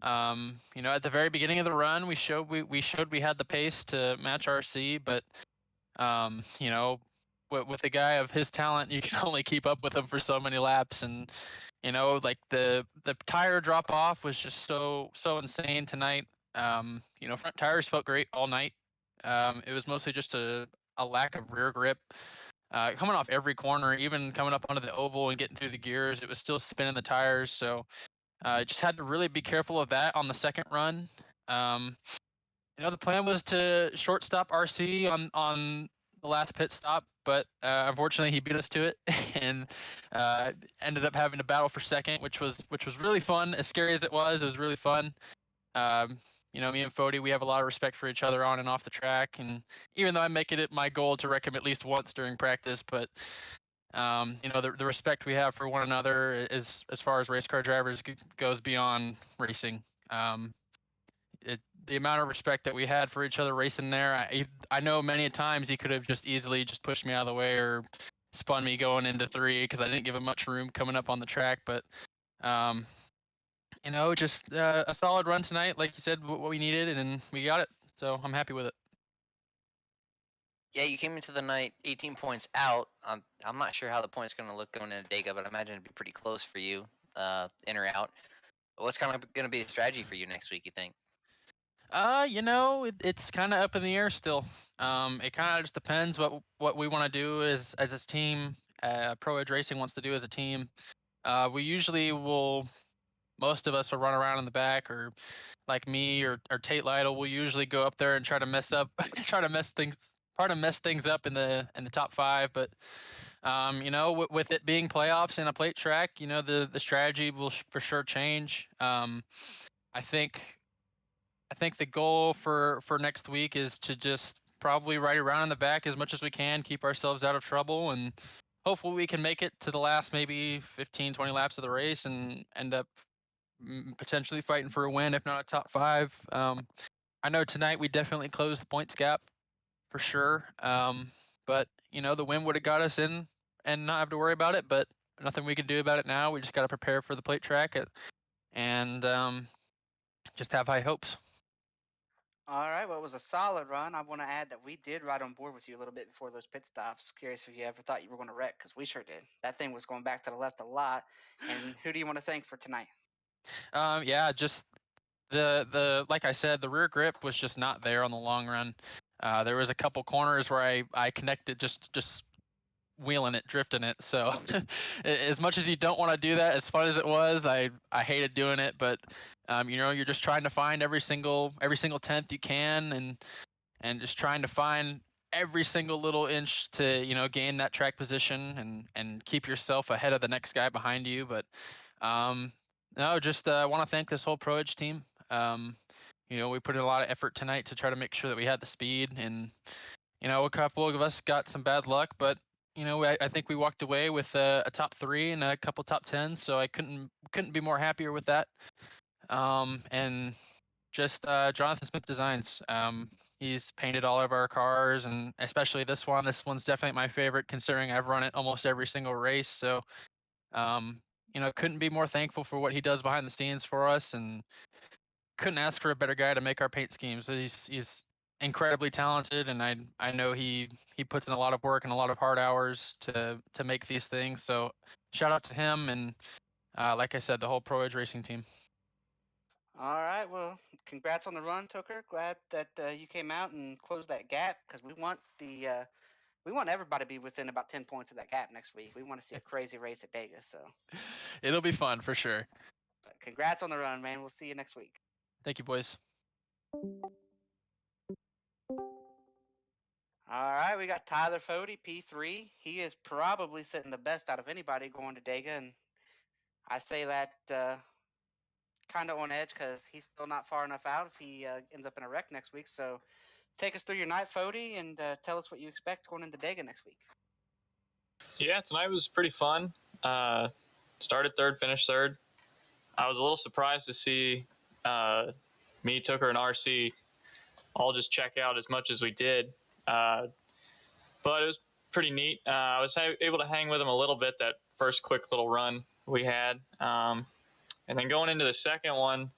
At the very beginning of the run, we showed we had the pace to match RC, but with a guy of his talent, you can only keep up with him for so many laps, and like the tire drop off was just so insane tonight. Front tires felt great all night. It was mostly just a lack of rear grip. Coming off every corner, even coming up onto the oval and getting through the gears, it was still spinning the tires. So just had to really be careful of that on the second run. The plan was to shortstop RC on the last pit stop, but unfortunately he beat us to it and ended up having to battle for second, which was really fun. As scary as it was really fun. Me and Fody, we have a lot of respect for each other on and off the track, and even though I make it my goal to wreck him at least once during practice, but the respect we have for one another is, as far as race car drivers goes, beyond racing. The amount of respect that we had for each other racing there, I know many times he could have just easily just pushed me out of the way or spun me going into 3 because I didn't give him much room coming up on the track. But just a solid run tonight, like you said, what we needed, and we got it. So I'm happy with it. Yeah, you came into the night 18 points out. I'm not sure how the points going to look going into Dega, but I imagine it'd be pretty close for you, in or out. What's kind of going to be the strategy for you next week, you think? It's kind of up in the air still. It kind of just depends what we want to do as this team. Pro Edge Racing wants to do as a team. We usually will. Most of us will run around in the back, or like me or Tate Lytle will usually go up there and try to mess things up in the top 5. But with it being playoffs and a plate track, the strategy will for sure change. I think the goal for next week is to just probably ride around in the back as much as we can, keep ourselves out of trouble, and hopefully we can make it to the last maybe 15, 20 laps of the race and end up potentially fighting for a win, if not a top 5. I know tonight we definitely closed the points gap for sure. But the win would have got us in and not have to worry about it. But nothing we can do about it now. We just got to prepare for the plate track and just have high hopes. All right, well, it was a solid run. I want to add that we did ride on board with you a little bit before those pit stops. Curious if you ever thought you were going to wreck, because we sure did. That thing was going back to the left a lot. And who do you want to thank for tonight? Yeah, just the like I said, the rear grip was just not there on the long run. There was a couple corners where I connected just wheeling it, drifting it. So as much as you don't want to do that, as fun as it was, I hated doing it. But you're just trying to find every single tenth you can, and just trying to find every single little inch to gain that track position and keep yourself ahead of the next guy behind you. But no, just want to thank this whole Pro Edge team. We put in a lot of effort tonight to try to make sure that we had the speed, and a couple of us got some bad luck, but I think we walked away with a top 3 and a couple top 10s, so I couldn't be more happier with that. And just Jonathan Smith Designs. He's painted all of our cars, and especially this one. This one's definitely my favorite, considering I've run it almost every single race. So, couldn't be more thankful for what he does behind the scenes for us, and couldn't ask for a better guy to make our paint schemes. He's incredibly talented, and I know he puts in a lot of work and a lot of hard hours to make these things. So shout out to him, and like I said, the whole Pro Edge racing team. All right, well, congrats on the run, Tooker. Glad that you came out and closed that gap, because we want everybody to be within about 10 points of that gap next week. We want to see a crazy race at Dega. So it'll be fun for sure. But congrats on the run, man. We'll see you next week. Thank you, boys. All right, we got Tyler Fody, P3. He is probably sitting the best out of anybody going to Dega, and I say that kind of on edge because he's still not far enough out if he ends up in a wreck next week. So take us through your night, Fody, and tell us what you expect going into Dega next week. Yeah, tonight was pretty fun. Started third, finished third. I was a little surprised to see me, Tooker, and RC all just check out as much as we did. But it was pretty neat. I was able to hang with him a little bit that first quick little run we had. And then going into the second one,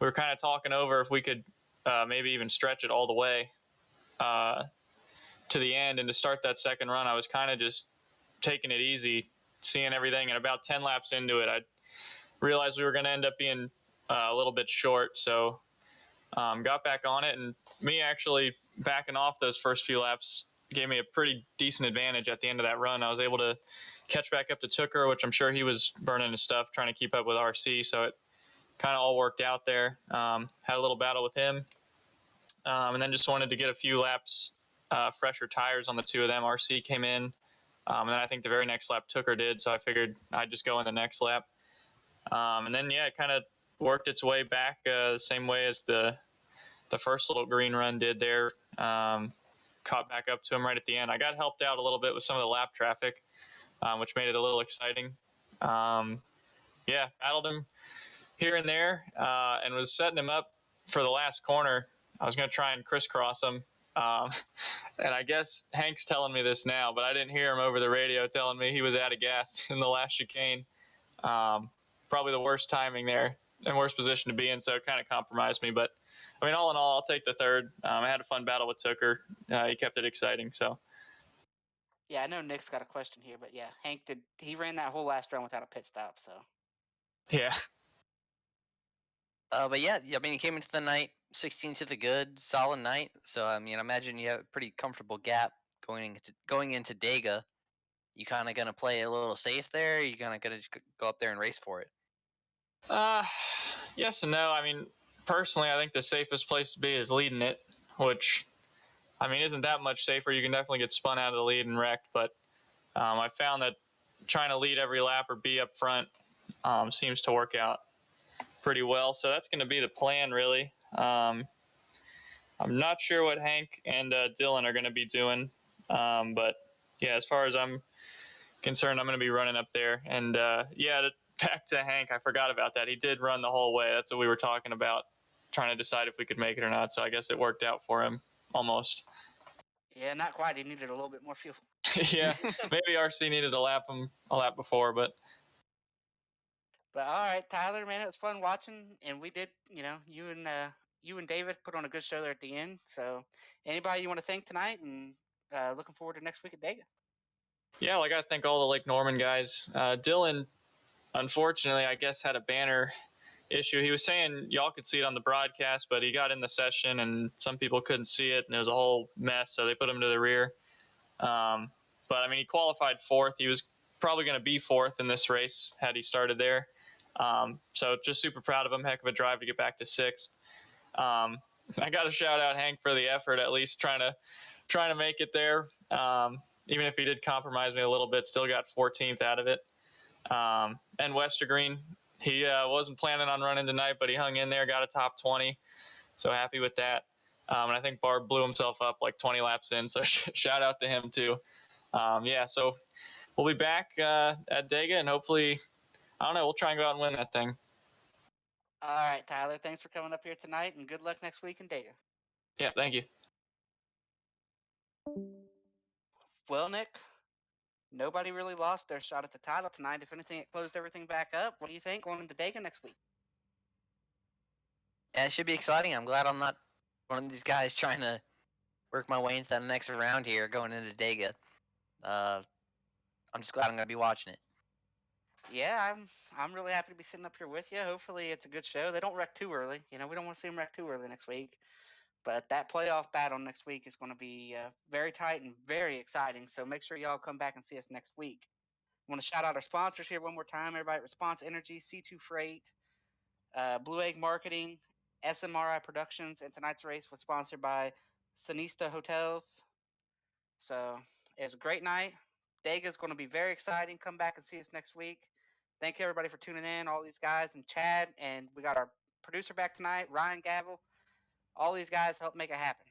we were kind of talking over if we could maybe even stretch it all the way to the end. And to start that second run, I was kind of just taking it easy, seeing everything. And about 10 laps into it, I realized we were going to end up being a little bit short. So got back on it, and me actually backing off those first few laps gave me a pretty decent advantage at the end of that run. I was able to catch back up to Tooker, which I'm sure he was burning his stuff trying to keep up with RC. So it kind of all worked out there. Had a little battle with him. And then just wanted to get a few laps, fresher tires on the two of them. RC came in. And then I think the very next lap Tooker did. So I figured I'd just go in the next lap. And then, yeah, it kind of worked its way back the same way as the first little green run did there. Caught back up to him right at the end. I got helped out a little bit with some of the lap traffic, which made it a little exciting. Yeah, battled him here and there, and was setting him up for the last corner. I was going to try and crisscross him. And I guess Hank's telling me this now, but I didn't hear him over the radio telling me he was out of gas in the last chicane. Probably the worst timing there and worst position to be in, so it kind of compromised me. But, I mean, all in all, I'll take the third. I had a fun battle with Tooker. He kept it exciting, so. Yeah, I know Nick's got a question here, but yeah, Hank he ran that whole last run without a pit stop, so. Yeah. But yeah, I mean, you came into the night 16 to the good, solid night. So I mean, I imagine you have a pretty comfortable gap going into Dega. You kind of gonna play a little safe there? Or you gonna just go up there and race for it? Yes and no. I mean, personally, I think the safest place to be is leading it, which, I mean, isn't that much safer. You can definitely get spun out of the lead and wrecked, but I found that trying to lead every lap or be up front seems to work out pretty well. So that's going to be the plan, really. I'm not sure what Hank and Dylan are going to be doing, but yeah, as far as I'm concerned, I'm going to be running up there. And yeah, back to Hank, I forgot about that. He did run the whole way. That's what we were talking about, trying to decide if we could make it or not. So I guess it worked out for him almost. Yeah, not quite. He needed a little bit more fuel. Yeah, maybe RC needed to lap him a lap before, but But all right, Tyler, man, it was fun watching, and we did, you and David put on a good show there at the end. So, anybody you want to thank tonight, and looking forward to next week at Dega. yeah, well, I got to thank all the Lake Norman guys. Dylan, unfortunately, I guess had a banner issue. He was saying y'all could see it on the broadcast, but he got in the session and some people couldn't see it, and it was a whole mess. So they put him to the rear. But I mean, he qualified fourth. He was probably going to be fourth in this race had he started there. So just super proud of him. Heck of a drive to get back to sixth. I got to shout out Hank for the effort, at least trying to make it there. Even if he did compromise me a little bit, still got 14th out of it. And Westergreen, he wasn't planning on running tonight, but he hung in there, got a top 20. So happy with that. And I think Barb blew himself up like 20 laps in. So shout out to him too. Yeah, so we'll be back at Dega, and hopefully, I don't know, we'll try and go out and win that thing. All right, Tyler, thanks for coming up here tonight, and good luck next week in Dega. Yeah, thank you. Well, Nick, nobody really lost their shot at the title tonight. If anything, it closed everything back up. What do you think going into Dega next week? Yeah, it should be exciting. I'm glad I'm not one of these guys trying to work my way into that next round here going into Dega. I'm just glad I'm going to be watching it. Yeah, I'm really happy to be sitting up here with you. Hopefully, it's a good show. They don't wreck too early. We don't want to see them wreck too early next week. But that playoff battle next week is going to be very tight and very exciting. So make sure y'all come back and see us next week. I want to shout out our sponsors here one more time. Everybody at Response Energy, C2 Freight, Blue Egg Marketing, SMRI Productions, and tonight's race was sponsored by Sonesta Hotels. So it was a great night. Dega is going to be very exciting. Come back and see us next week. Thank you, everybody, for tuning in, all these guys, and Chad. And we got our producer back tonight, Ryan Gavel. All these guys helped make it happen.